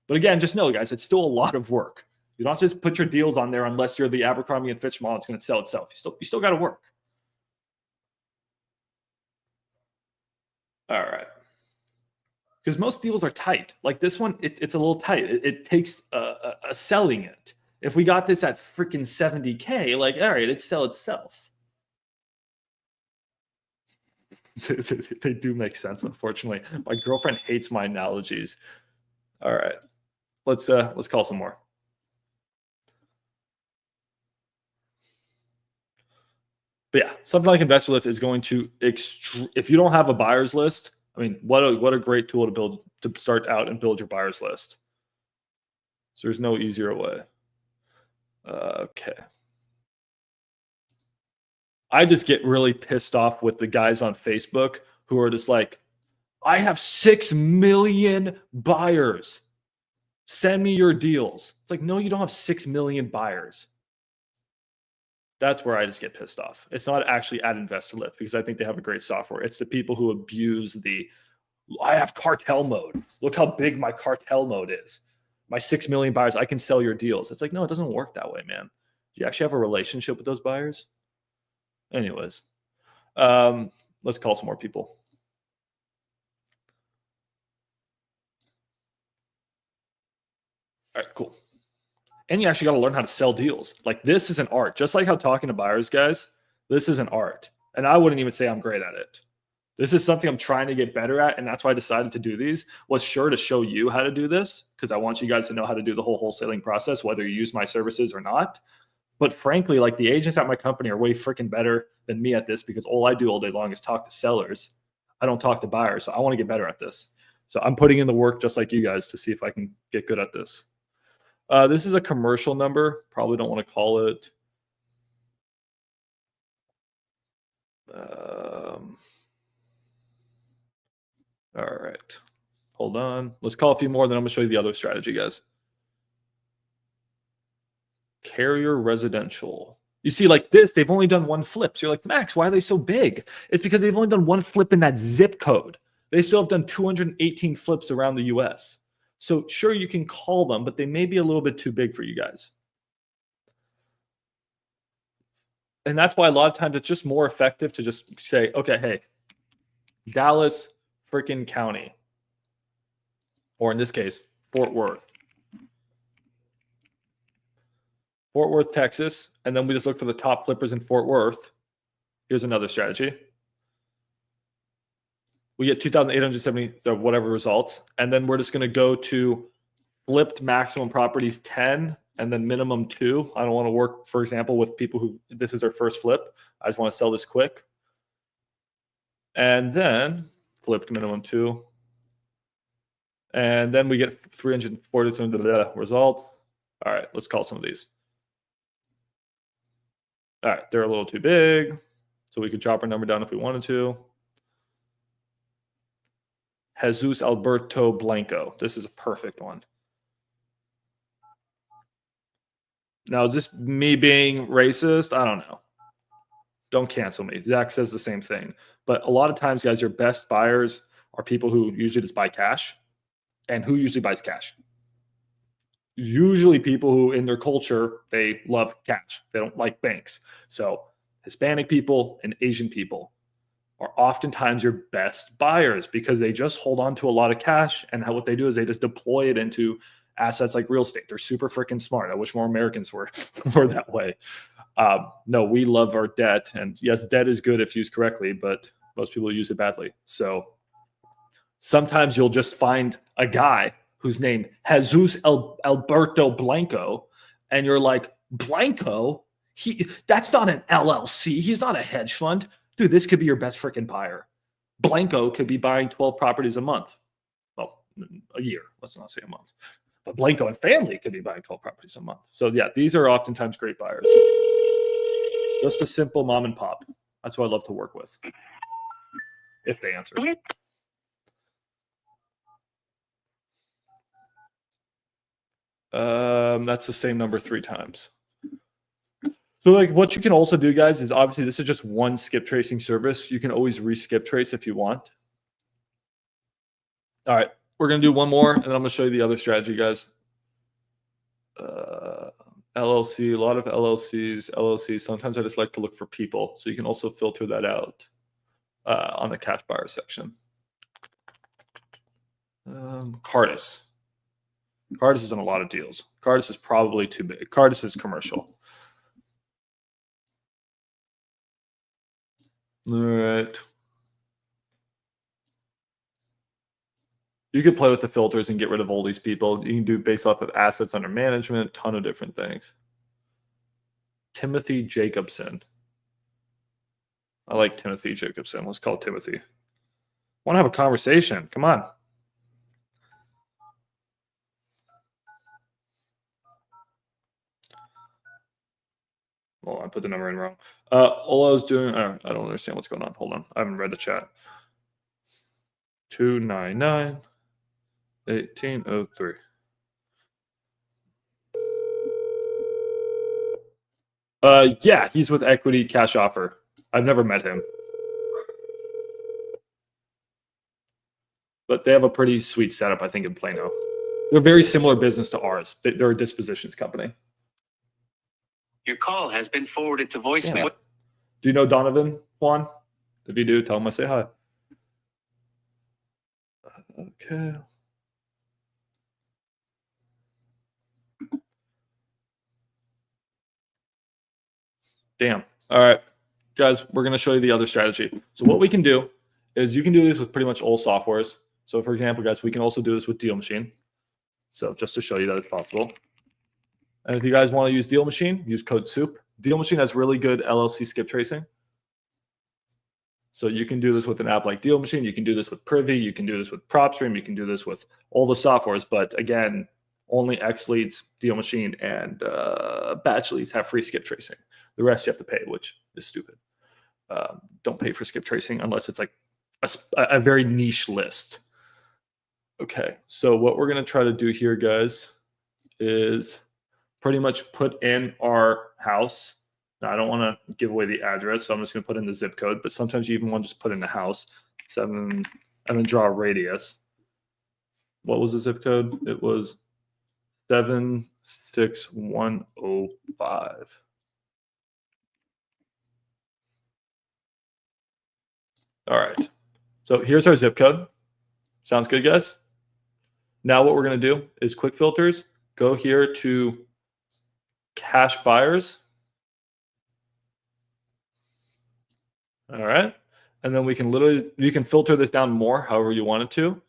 But again, just know, guys, it's still a lot of work. You don't just put your deals on there unless you're the Abercrombie and Fitch model. It's going to sell itself. You still got to work. All right. Because most deals are tight. Like this one, it's a little tight. It takes a selling it. If we got this at freaking 70K, like, all right, it'd sell itself. They do make sense, unfortunately. My girlfriend hates my analogies. All right. Let's call some more. But yeah, something like InvestorLift is going to if you don't have a buyer's list, I mean, what a great tool to start out and build your buyer's list. So there's no easier way. Okay. I just get really pissed off with the guys on Facebook who are just like, I have 6 million buyers. Send me your deals. It's like, no, you don't have 6 million buyers. That's where I just get pissed off. It's not actually at InvestorLift because I think they have a great software. It's the people who abuse I have cartel mode. Look how big my cartel mode is. My 6 million buyers, I can sell your deals. It's like, no, it doesn't work that way, man. Do you actually have a relationship with those buyers? Anyways, let's call some more people. All right, cool. And you actually got to learn how to sell deals. Like, this is an art. Just like how talking to buyers, guys, this is an art. And I wouldn't even say I'm great at it. This is something I'm trying to get better at, and that's why I decided to do these. Was sure to show you how to do this because I want you guys to know how to do the whole wholesaling process, whether you use my services or not. But frankly, like, the agents at my company are way freaking better than me at this because all I do all day long is talk to sellers. I don't talk to buyers, so I want to get better at this. So I'm putting in the work just like you guys to see if I can get good at this. This is a commercial number. Probably don't want to call it. All right. Hold on. Let's call a few more, then I'm going to show you the other strategy, guys. Carrier residential. You see, like this, they've only done one flip. So you're like, Max, why are they so big? It's because they've only done one flip in that zip code. They still have done 218 flips around the US. So sure, you can call them, but they may be a little bit too big for you guys. And that's why a lot of times it's just more effective to just say, okay, hey, Dallas freaking County, or in this case, Fort Worth. Fort Worth, Texas, and then we just look for the top flippers in Fort Worth. Here's another strategy. We get 2,870 or whatever results, and then we're just going to go to flipped maximum properties 10 and then minimum 2. I don't want to work, for example, with people who this is their first flip. I just want to sell this quick. And then flipped minimum 2. And then we get 342 result. All right, let's call some of these. All right, they're a little too big, so we could chop our number down if we wanted to. Jesus Alberto Blanco. This is a perfect one. Now, is this me being racist? I don't know. Don't cancel me. Zach says the same thing. But a lot of times, guys, your best buyers are people who usually just buy cash. And who usually buys cash? Usually people who in their culture, they love cash. They don't like banks. So Hispanic people and Asian people are oftentimes your best buyers because they just hold on to a lot of cash. And what they do is they just deploy it into assets like real estate. They're super freaking smart. I wish more Americans were that way. No, we love our debt. And yes, debt is good if used correctly, but most people use it badly. So sometimes you'll just find a guy who's named Jesus Alberto Blanco, and you're like, Blanco? That's not an LLC. He's not a hedge fund. Dude, this could be your best freaking buyer. Blanco could be buying 12 properties a month. Well, a year. Let's not say a month. But Blanco and family could be buying 12 properties a month. So yeah, these are oftentimes great buyers. Just a simple mom and pop. That's what I love to work with. If they answer. That's the same number 3 times. So like what you can also do, guys, is obviously this is just one skip tracing service. You can always re-skip trace if you want. All right, we're going to do one more, and then I'm going to show you the other strategy, guys. LLC, a lot of LLCs. Sometimes I just like to look for people. So you can also filter that out on the cash buyer section. Cardis. Cardis is in a lot of deals. Cardis is probably too big. Cardis is commercial. All right. You could play with the filters and get rid of all these people. You can do based off of assets under management, ton of different things. Timothy Jacobson. I like Timothy Jacobson. Let's call Timothy. Want to have a conversation. Come on. Oh, I put the number in wrong. All I was doing, I don't understand what's going on. Hold on. I haven't read the chat. 299 1803. Yeah, he's with Equity Cash Offer. I've never met him, but they have a pretty sweet setup, I think, in Plano. They're a very similar business to ours. They're a dispositions company. Your call has been forwarded to voicemail. Yeah. Do you know Donovan, Juan? If you do, tell him I say hi. Okay. Damn. All right, guys, we're going to show you the other strategy. So what we can do is you can do this with pretty much all softwares. So for example, guys, we can also do this with Deal Machine. So just to show you that it's possible. And if you guys want to use Deal Machine, use code SOUP. Deal Machine has really good LLC skip tracing. So you can do this with an app like Deal Machine. You can do this with Privy. You can do this with PropStream. You can do this with all the softwares. But again, only Xleads, Deal Machine, and Batch Leads have free skip tracing. The rest you have to pay, which is stupid. Don't pay for skip tracing unless it's like a very niche list. Okay, so what we're going to try to do here, guys, is pretty much put in our house. Now, I don't want to give away the address, so I'm just going to put in the zip code. But sometimes you even want to just put in the house. 7, and then draw a radius. What was the zip code? It was 76105. All right. So here's our zip code. Sounds good, guys? Now what we're going to do is quick filters. Go here to cash buyers. All right. And then we can you can filter this down more however you want it to,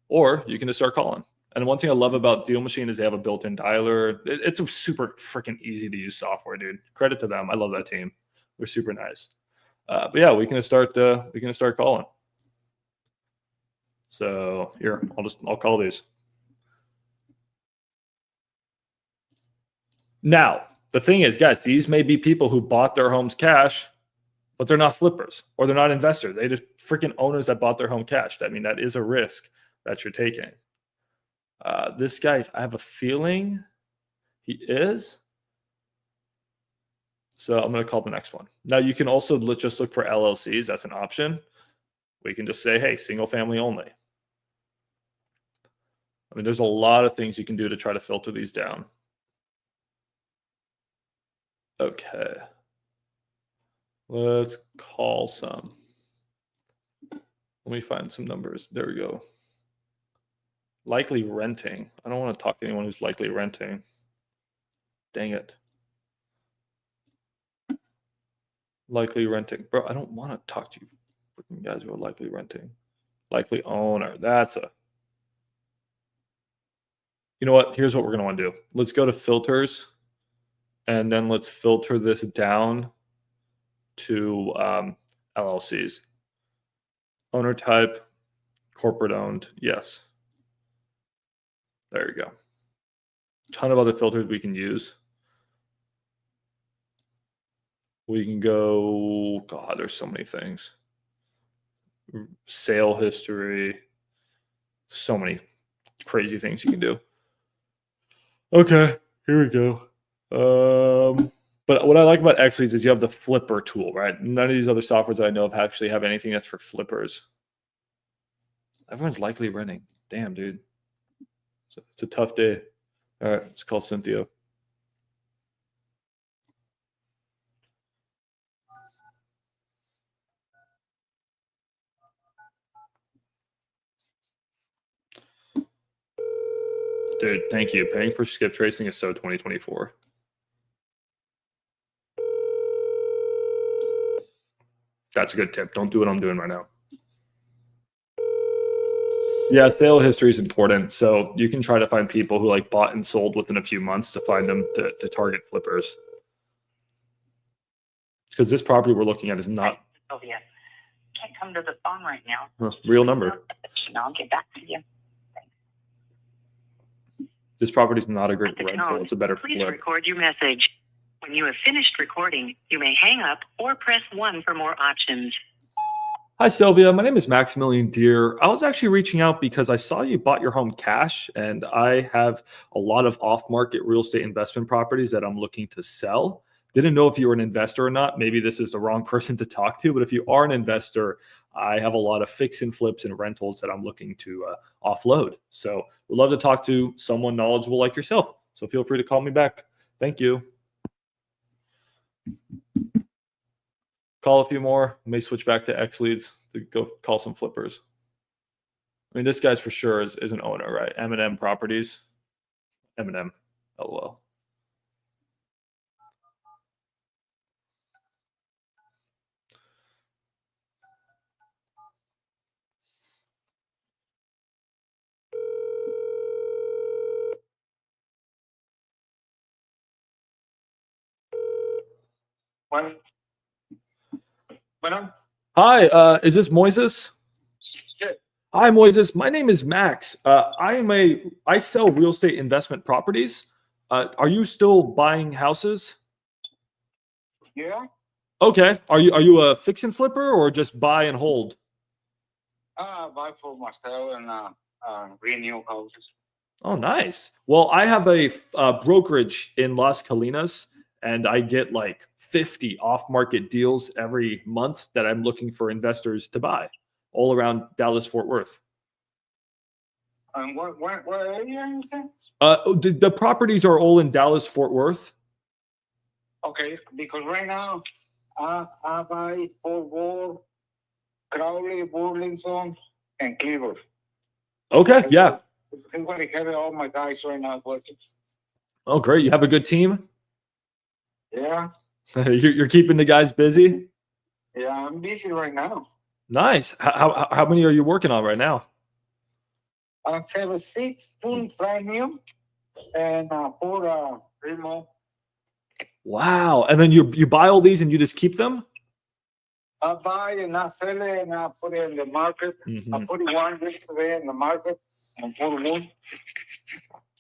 or you can just start calling. And one thing I love about Deal Machine is they have a built-in dialer. It's a super freaking easy to use software, dude. Credit to them. I love that team. They're super nice. But yeah, we can start calling. So here, I'll call these. Now, the thing is, guys, these may be people who bought their homes cash, but they're not flippers or they're not investors. They just freaking owners that bought their home cash. I mean, that is a risk that you're taking. This guy, I have a feeling he is. So I'm going to call the next one. Now, you can also just look for LLCs. That's an option. We can just say, hey, single family only. I mean, there's a lot of things you can do to try to filter these down. Okay. Let's call some. Let me find some numbers. There we go. Likely renting. I don't want to talk to anyone who's likely renting. Dang it. Likely renting. Bro, I don't want to talk to you freaking guys who are likely renting. Likely owner. That's a... You know what? Here's what we're going to want to do. Let's go to filters. And then let's filter this down to LLCs. Owner type, corporate owned. Yes. There you go. Ton of other filters we can use. We can go, God, there's so many things. Sale history. So many crazy things you can do. Okay, here we go. But what I like about Xleads is you have the flipper tool, right? None of these other softwares that I know of actually have anything that's for flippers. Everyone's likely renting. Damn, dude. It's a tough day. All right, let's call Cynthia. Dude, thank you. Paying for skip tracing is so 2024. That's a good tip. Don't do what I'm doing right now. Yeah, sale history is important. So you can try to find people who like bought and sold within a few months to find them to target flippers. Because this property we're looking at is not... Sylvia, can't come to the phone right now. Real number. I'll get back to you. This property is not a great rental. It's a better Please flip. record your message. When you have finished recording, you may hang up or press 1 for more options. Hi, Sylvia. My name is Maximilian Deer. I was actually reaching out because I saw you bought your home cash, and I have a lot of off-market real estate investment properties that I'm looking to sell. Didn't know if you were an investor or not. Maybe this is the wrong person to talk to, but if you are an investor, I have a lot of fix and flips and rentals that I'm looking to offload. So we'd love to talk to someone knowledgeable like yourself. So feel free to call me back. Thank you. Call a few more. May switch back to Xleads to go call some flippers. I mean, this guy's for sure is an owner, right? M&M Properties. M&M. LOL. Bueno. Bueno. Hi, is this Moises? Yeah. Hi, Moises. My name is Max. I sell real estate investment properties. Are you still buying houses? Yeah. Okay. Are you a fix and flipper or just buy and hold? Buy for myself and renew houses. Oh, nice. Well, I have a brokerage in Las Colinas, and I get like 50 off-market deals every month that I'm looking for investors to buy all around Dallas-Fort Worth. And what area you think? The properties are all in Dallas-Fort Worth. Okay, because right now I buy Fort Worth, Crowley, Burlington, and Cleveland. Okay, yeah. I'm going to have all my guys right now working. Oh, great. You have a good team? Yeah. You're keeping the guys busy? Yeah, I'm busy right now. Nice. How many are you working on right now? I have a 6 full premium and 4 remote. Wow. And then you buy all these and you just keep them? I buy and I sell it and I put it in the market. I put one yesterday in the market and put one.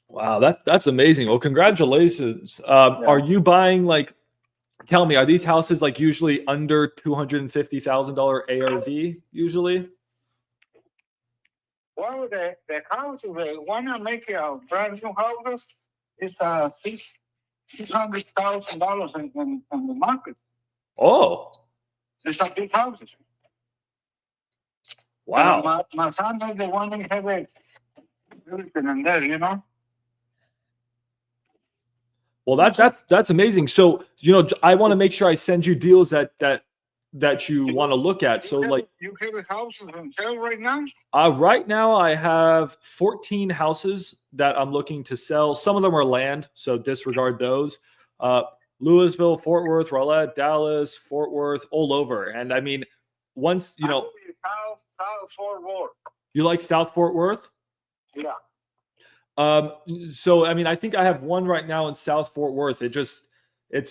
Wow, that's amazing. Well, congratulations. Are you buying like? Tell me, are these houses like usually under $250,000 ARV usually? Well, the house, the one I make a brand new house is $600,000 in the market. Oh, It's a big house. wow. My son is the one that have it everything in there, you know. Well, that's amazing. So, I want to make sure I send you deals that you want to look at. So, like, you have houses on sale right now? Right now I have 14 houses that I'm looking to sell. Some of them are land, so disregard those. Louisville, Fort Worth, Rowlett, Dallas, Fort Worth, all over. And I mean, once South Fort Worth. You like South Fort Worth? Yeah. So I mean, I think I have one right now in South Fort Worth. It's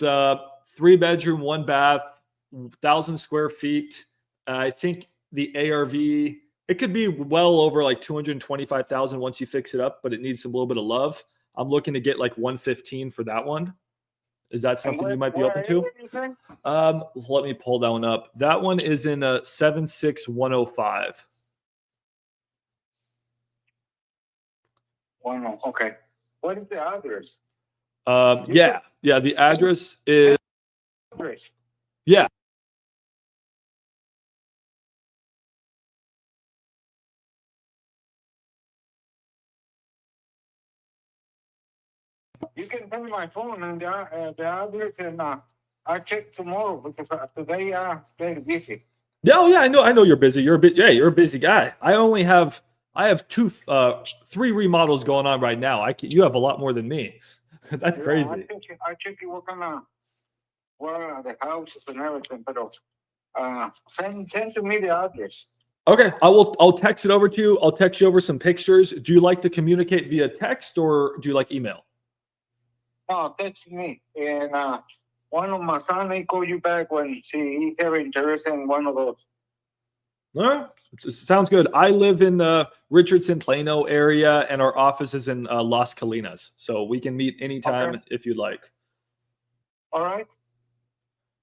a 3-bedroom, 1 bath, 1,000 square feet. I think the ARV, it could be well over like 225,000 once you fix it up, but it needs a little bit of love. I'm looking to get like 115 for that one. Is that something you might be open to? Let me pull that one up. That one is in 76105. Okay. What is the address? Yeah. The address is yeah. You can send me my phone and the address, and I'll check tomorrow because today very busy. Yeah, I know you're busy. You're a busy guy. I have 3 remodels going on right now. You have a lot more than me. That's crazy. I check you what are the houses and everything, but send to me the address. Okay, I'll text it over to you. I'll text you over some pictures. Do you like to communicate via text or do you like email? No, text me, and one of my son may call you back when he have interest in one of those. All right, sounds good. I live in Richardson, Plano area, and our office is in Las Colinas, so we can meet anytime if you'd like. All right.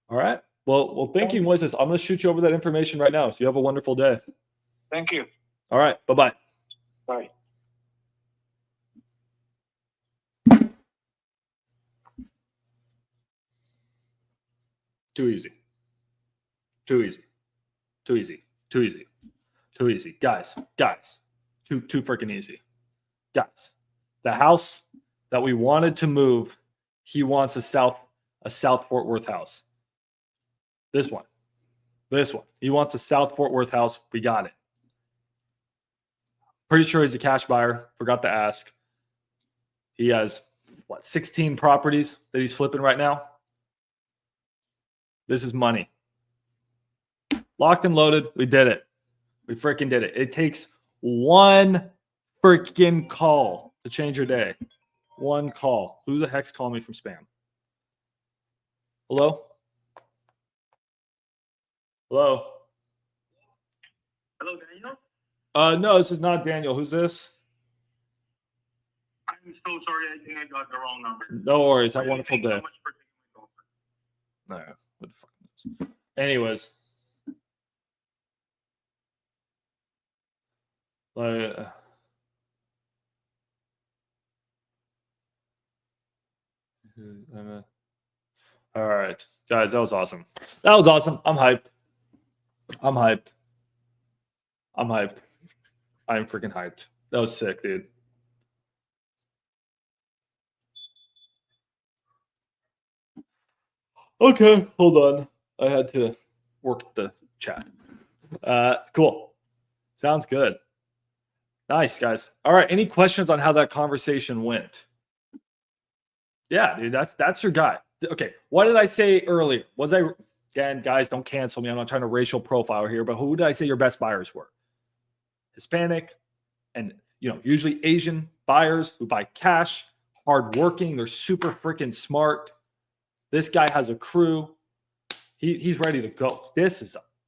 All right. Well, thank you, Moises. I'm going to shoot you over that information right now. You have a wonderful day. Thank you. All right. Bye-bye. Bye. Too easy. Too easy. Too easy. Too easy. Too easy. Guys. Too freaking easy. Guys. The house that we wanted to move, he wants a South Fort Worth house. This one. He wants a South Fort Worth house. We got it. Pretty sure he's a cash buyer. Forgot to ask. He has, 16 properties that he's flipping right now? This is money. Locked and loaded. We did it. We freaking did it. It takes one freaking call to change your day. One call. Who the heck's calling me from spam? Hello? Hello? Hello, Daniel? No, this is not Daniel. Who's this? I'm so sorry. I think I got the wrong number. No worries. Have a wonderful Thank you day. so much for taking my call. No, what the fuck knows? Anyways. All right, guys, that was awesome. I'm hyped. I'm freaking hyped. That was sick, dude. Okay, hold on. I had to work the chat. Cool. Sounds good. Nice, guys. All right. Any questions on how that conversation went? Yeah, dude, that's your guy. Okay. What did I say earlier? Again, guys, don't cancel me. I'm not trying to racial profile here, but who did I say your best buyers were? Hispanic and, usually Asian buyers who buy cash, hardworking. They're super freaking smart. This guy has a crew. He's ready to go.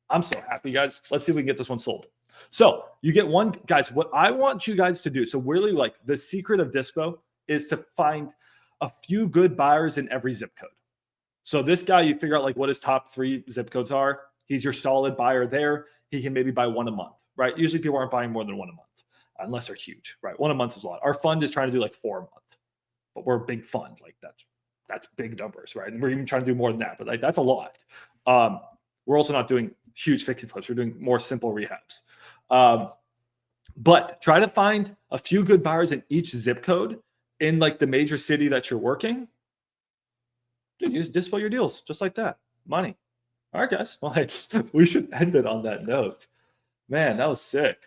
I'm so happy, guys. Let's see if we can get this one sold. So you get one, guys, what I want you guys to do. So really, like, the secret of Dispo is to find a few good buyers in every zip code. So this guy, you figure out like what his top 3 zip codes are. He's your solid buyer there. He can maybe buy one a month, right? Usually people aren't buying more than one a month unless they're huge, right? One a month is a lot. Our fund is trying to do like 4 a month, but we're a big fund. Like that's big numbers, right? And we're even trying to do more than that, but like that's a lot. We're also not doing huge fix and flips. We're doing more simple rehabs. But try to find a few good buyers in each zip code in like the major city that you're working. Dude, you just display your deals just like that. Money. All right, guys. Well, we should end it on that note. Man, that was sick.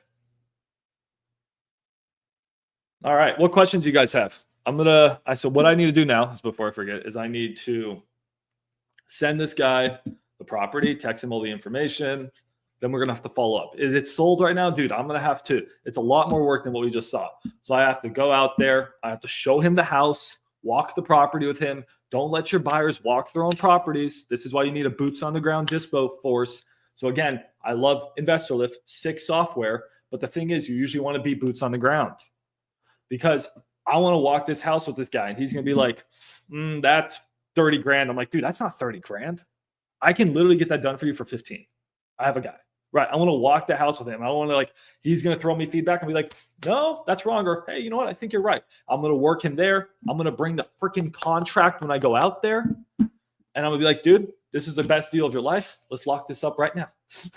All right. What questions do you guys have? So what I need to do now, before I forget, is I need to send this guy the property, text him all the information. Then we're going to have to follow up. Is it sold right now? Dude, I'm going to have to. It's a lot more work than what we just saw. So I have to go out there. I have to show him the house, walk the property with him. Don't let your buyers walk their own properties. This is why you need a boots on the ground Dispo force. So again, I love Investor Lift, sick software. But the thing is, you usually want to be boots on the ground because I want to walk this house with this guy. And he's going to be like, that's 30 grand. I'm like, dude, that's not 30 grand. I can literally get that done for you for 15. I have a guy. Right. I want to walk the house with him. I want to he's going to throw me feedback and be like, no, that's wrong. Or, hey, you know what? I think you're right. I'm going to work him there. I'm going to bring the freaking contract when I go out there. And I'm going to be like, dude, this is the best deal of your life. Let's lock this up right now.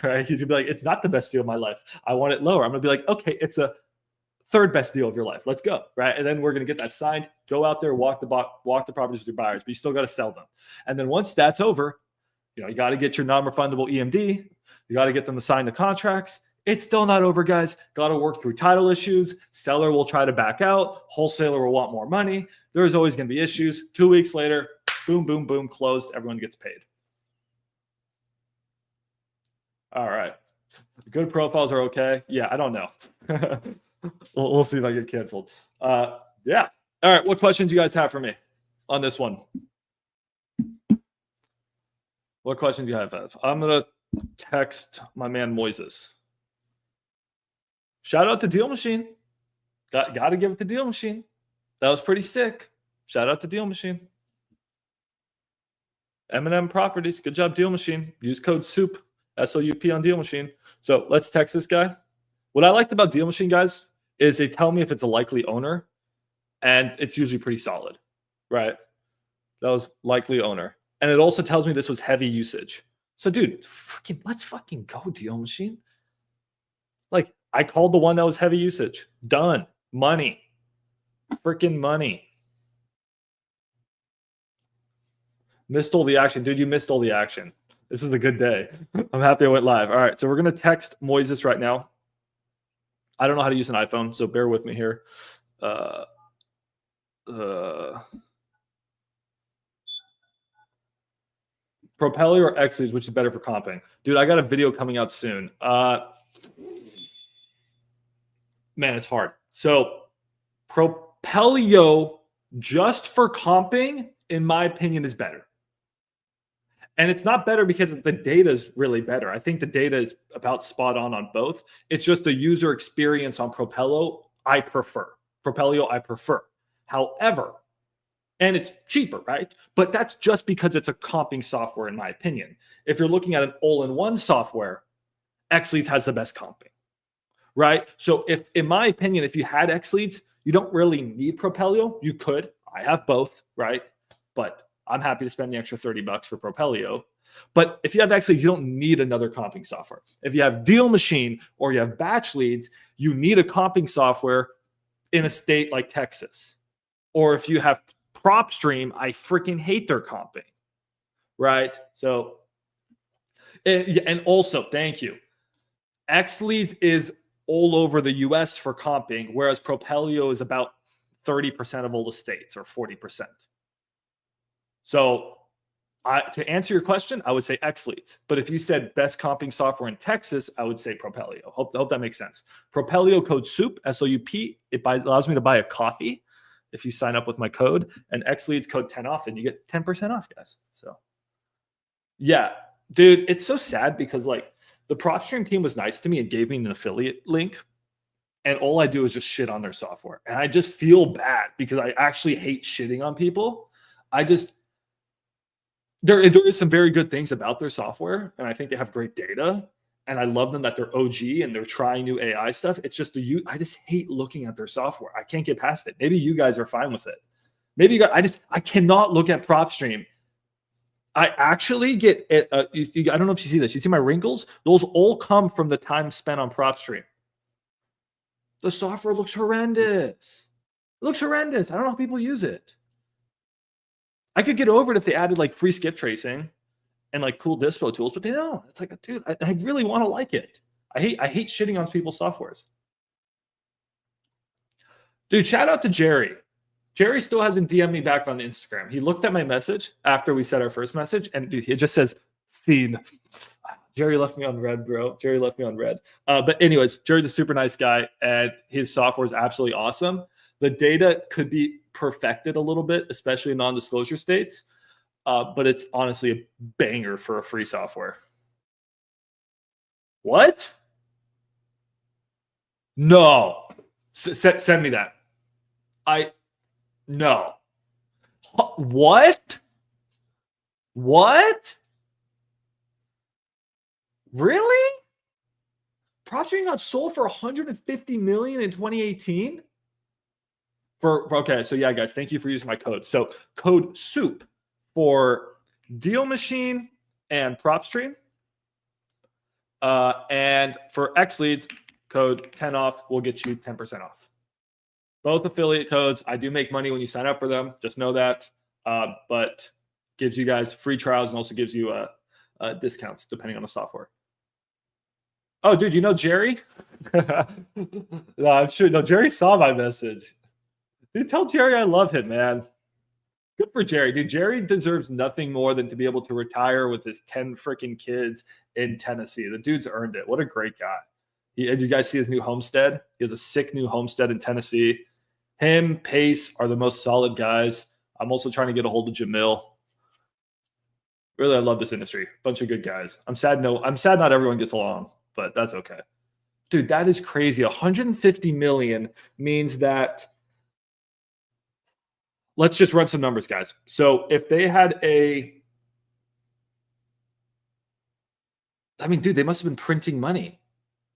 Right. He's going to be like, it's not the best deal of my life. I want it lower. I'm going to be like, okay, it's a third best deal of your life. Let's go. Right. And then we're going to get that signed, go out there, walk the properties with your buyers, but you still got to sell them. And then once that's over, you got to get your non-refundable EMD. You got to get them to sign the contracts. It's still not over, guys. Got to work through title issues. Seller will try to back out. Wholesaler will want more money. There's always going to be issues. 2 weeks later, boom, boom, boom, closed. Everyone gets paid. All right. Good profiles are okay. Yeah, I don't know. we'll see if I get canceled. Yeah. All right. What questions do you guys have for me on this one? What questions do you have? I'm going to text my man Moises. Shout out to Deal Machine. Got to give it to Deal Machine. That was pretty sick. Shout out to Deal Machine. M&M Properties. Good job, Deal Machine. Use code SOUP, SOUP on Deal Machine. So let's text this guy. What I liked about Deal Machine, guys, is they tell me if it's a likely owner, and it's usually pretty solid, right? That was likely owner. And it also tells me this was heavy usage. So, dude, let's fucking go, Deal Machine. Like, I called the one that was heavy usage. Done. Money. Freaking money. Missed all the action. Dude, you missed all the action. This is a good day. I'm happy I went live. All right, so we're going to text Moises right now. I don't know how to use an iPhone, so bear with me here. Propelio or Xleads, which is better for comping? Dude, I got a video coming out soon. Man, it's hard. So Propelio, just for comping, in my opinion, is better. And it's not better because the data is really better. I think the data is about spot on both. It's just the user experience on Propelio I prefer. However, and it's cheaper, right? But that's just because it's a comping software, in my opinion. If you're looking at an all-in-one software, Xleads has the best comping, right? So if, in my opinion, if you had Xleads, you don't really need Propelio. You could. I have both, right? But I'm happy to spend the extra $30 for Propelio. But if you have Xleads, you don't need another comping software. If you have Deal Machine or you have Batch Leads, you need a comping software in a state like Texas. Or if you have PropStream, I freaking hate their comping, right? So, and also, thank you. Xleads is all over the US for comping, whereas Propelio is about 30% of all the states, or 40%. So to answer your question, I would say Xleads. But if you said best comping software in Texas, I would say Propelio. Hope that makes sense. Propelio code SOUP, S-O-U-P. It allows me to buy a coffee if you sign up with my code. And Xleads code 10 off, and you get 10% off, guys. So yeah, dude, it's so sad because like the PropStream team was nice to me and gave me an affiliate link. And all I do is just shit on their software. And I just feel bad because I actually hate shitting on people. There is some very good things about their software, and I think they have great data, and I love them that they're OG and they're trying new AI stuff. It's just I just hate looking at their software. I can't get past it. Maybe you guys are fine with it. Maybe I cannot look at PropStream. I actually get it. I don't know if you see this. You see my wrinkles? Those all come from the time spent on PropStream. The software looks horrendous. It looks horrendous. I don't know how people use it. I could get over it if they added like free skip tracing and like cool Dispo tools, but they don't. It's like, dude, I really want to like it. I hate shitting on people's softwares. Dude, shout out to Jerry. Jerry still hasn't DM'd me back on Instagram. He looked at my message after we said our first message, and dude, it just says seen. Jerry left me on red, bro. Jerry left me on red. But anyways, Jerry's a super nice guy, and his software is absolutely awesome. The data could be perfected a little bit, especially in non-disclosure states. But it's honestly a banger for a free software. What? No. Send me that. No. What? What? Really? PropStream got sold for $150 million in 2018? Okay, so yeah, guys, thank you for using my code. So code SOUP for Deal Machine and PropStream. And for Xleads, code 10 off will get you 10% off. Both affiliate codes. I do make money when you sign up for them. Just know that. But gives you guys free trials and also gives you discounts depending on the software. Oh, dude, you know Jerry? No, I'm sure. No, Jerry saw my message. Dude, tell Jerry I love him, man. Good for Jerry. Dude, Jerry deserves nothing more than to be able to retire with his 10 freaking kids in Tennessee. The dude's earned it. What a great guy. Did you guys see his new homestead? He has a sick new homestead in Tennessee. Him, Pace are the most solid guys. I'm also trying to get a hold of Jamil. Really, I love this industry. Bunch of good guys. I'm sad not everyone gets along, but that's okay. Dude, that is crazy. 150 million means that. Let's just run some numbers, guys. So if they had a I mean, dude, they must have been printing money.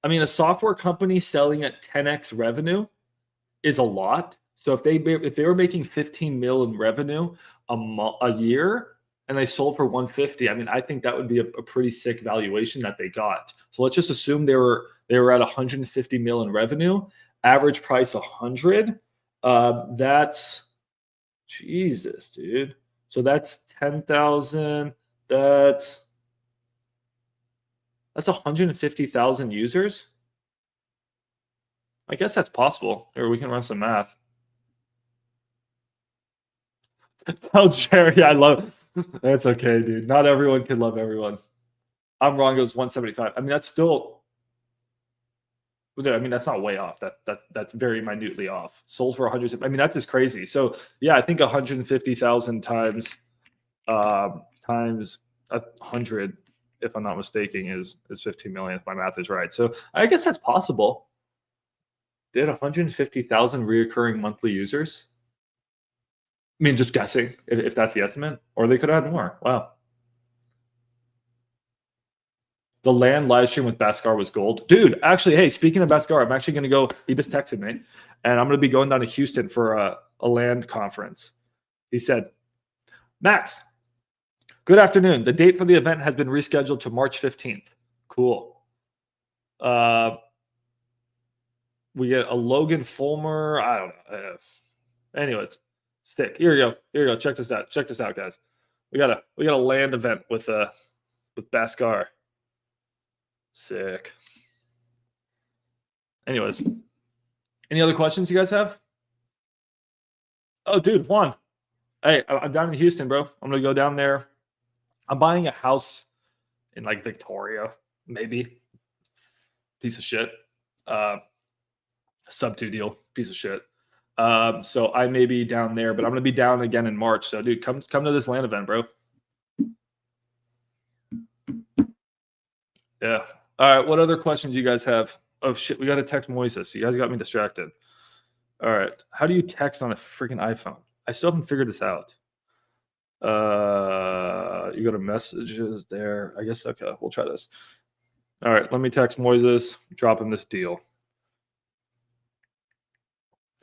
I mean, a software company selling at 10x revenue is a lot. So if they were making 15 mil in revenue a year and they sold for 150, I mean, I think that would be a pretty sick valuation that they got. So let's just assume they were at 150 mil in revenue, average price 100. That's Jesus, dude. So that's 10,000. That's 150,000 users. I guess that's possible. Or we can run some math. Tell Jerry I love. That's okay, dude. Not everyone can love everyone. I'm wrong. It was 175. I mean, that's still. I mean, that's not way off. That's very minutely off. Sold for 100. I mean, that's just crazy. So yeah, I think 150,000 times 100, if I'm not mistaken, is 15 million. If my math is right. So I guess that's possible. They had 150,000 reoccurring monthly users. I mean, just guessing if that's the estimate, or they could have had more. Wow. The land live stream with Bhaskar was gold. Dude, actually, hey, speaking of Bhaskar, I'm actually going to go. He just texted me, and I'm going to be going down to Houston for a land conference. He said, Max, good afternoon. The date for the event has been rescheduled to March 15th. Cool. We get a Logan Fulmer. I don't know. Anyways, sick. Here you go. Check this out. Guys. We got a land event with Bhaskar. Sick. Anyways, any other questions you guys have? Oh, dude, Juan. Hey, I'm down in Houston, bro. I'm gonna go down there. I'm buying a house in like Victoria, maybe. Piece of shit. Sub 2 deal, piece of shit. So I may be down there, but I'm gonna be down again in March. So, dude, come to this land event, bro. Yeah. All right. What other questions you guys have? Oh shit, we got to text Moises. You guys got me distracted. All right. How do you text on a freaking iPhone? I still haven't figured this out. You go to messages there. I guess okay. We'll try this. All right. Let me text Moises. Drop him this deal.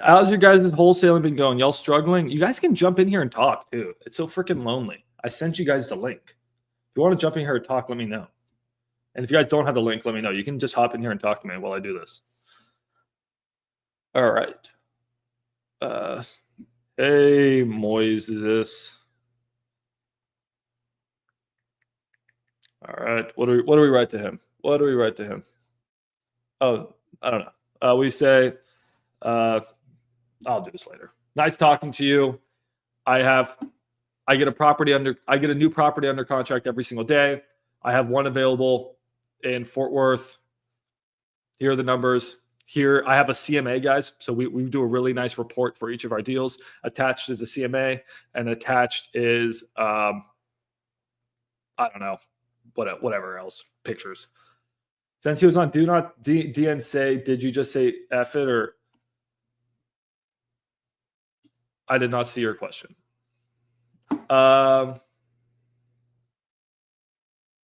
How's your guys' wholesaling been going? Y'all struggling? You guys can jump in here and talk too. It's so freaking lonely. I sent you guys the link. If you want to jump in here and talk, let me know. And if you guys don't have the link, let me know. You can just hop in here and talk to me while I do this. All right. Hey, Moises. All right. What do we write to him? Oh, I don't know. We say, I'll do this later. Nice talking to you. I get a new property under contract every single day. I have one available in Fort Worth. Here are the numbers. Here, I have a CMA, guys. So we do a really nice report for each of our deals. Attached is a CMA, and attached is, I don't know, whatever else, pictures. Since he was on Do Not DN say, did you just say F it, or? I did not see your question.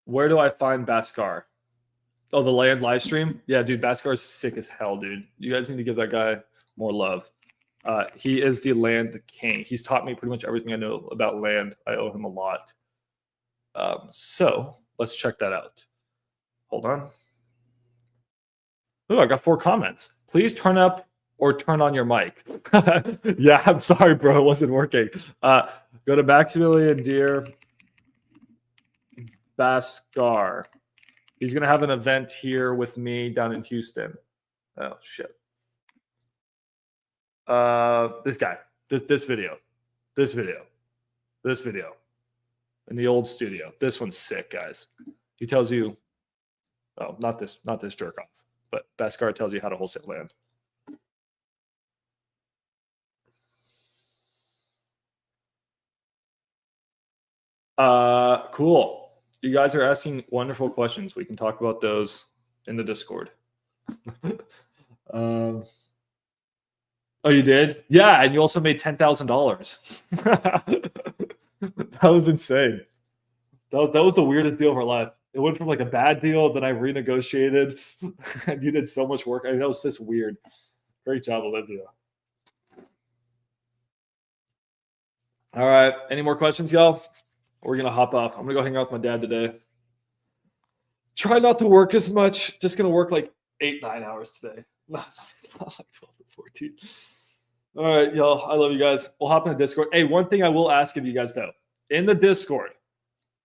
Where do I find Bhaskar? Oh, the land live stream? Yeah, dude, Bhaskar's sick as hell, dude. You guys need to give that guy more love. He is the land king. He's taught me pretty much everything I know about land. I owe him a lot. So let's check that out. Hold on. Oh, I got 4 comments. Please turn up or turn on your mic. Yeah, I'm sorry, bro. It wasn't working. Go to Maximilian Deer Bhaskar. He's going to have an event here with me down in Houston. Oh, shit. This guy. This video. In the old studio. This one's sick, guys. He tells you, oh, not this jerk off, but Bhaskar tells you how to wholesale land. Cool. You guys are asking wonderful questions. We can talk about those in the Discord. Oh, you did? Yeah, and you also made $10,000. That was insane. That was the weirdest deal of our life. It went from like a bad deal, then I renegotiated. And you did so much work. I know it's just weird. Great job, Olivia. All right. Any more questions, y'all? We're going to hop off. I'm going to go hang out with my dad today. Try not to work as much. Just going to work like 8-9 hours today. Not like 12 to 14. All right, y'all. I love you guys. We'll hop in the Discord. Hey, one thing I will ask of you guys, though. In the Discord,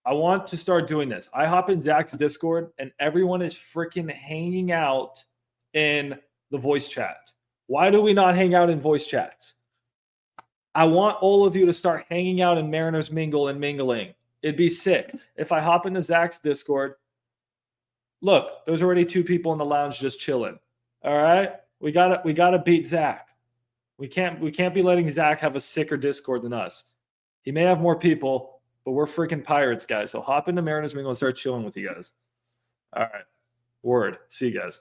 I want to start doing this. I hop in Zach's Discord, and everyone is freaking hanging out in the voice chat. Why do we not hang out in voice chats? I want all of you to start hanging out in Mariners Mingle and mingling. It'd be sick. If I hop into Zach's Discord, look, there's already 2 people in the lounge just chilling. All right? We gotta beat Zach. We can't be letting Zach have a sicker Discord than us. He may have more people, but we're freaking pirates, guys. So hop into Mariners Mingle and start chilling with you guys. All right. Word. See you guys.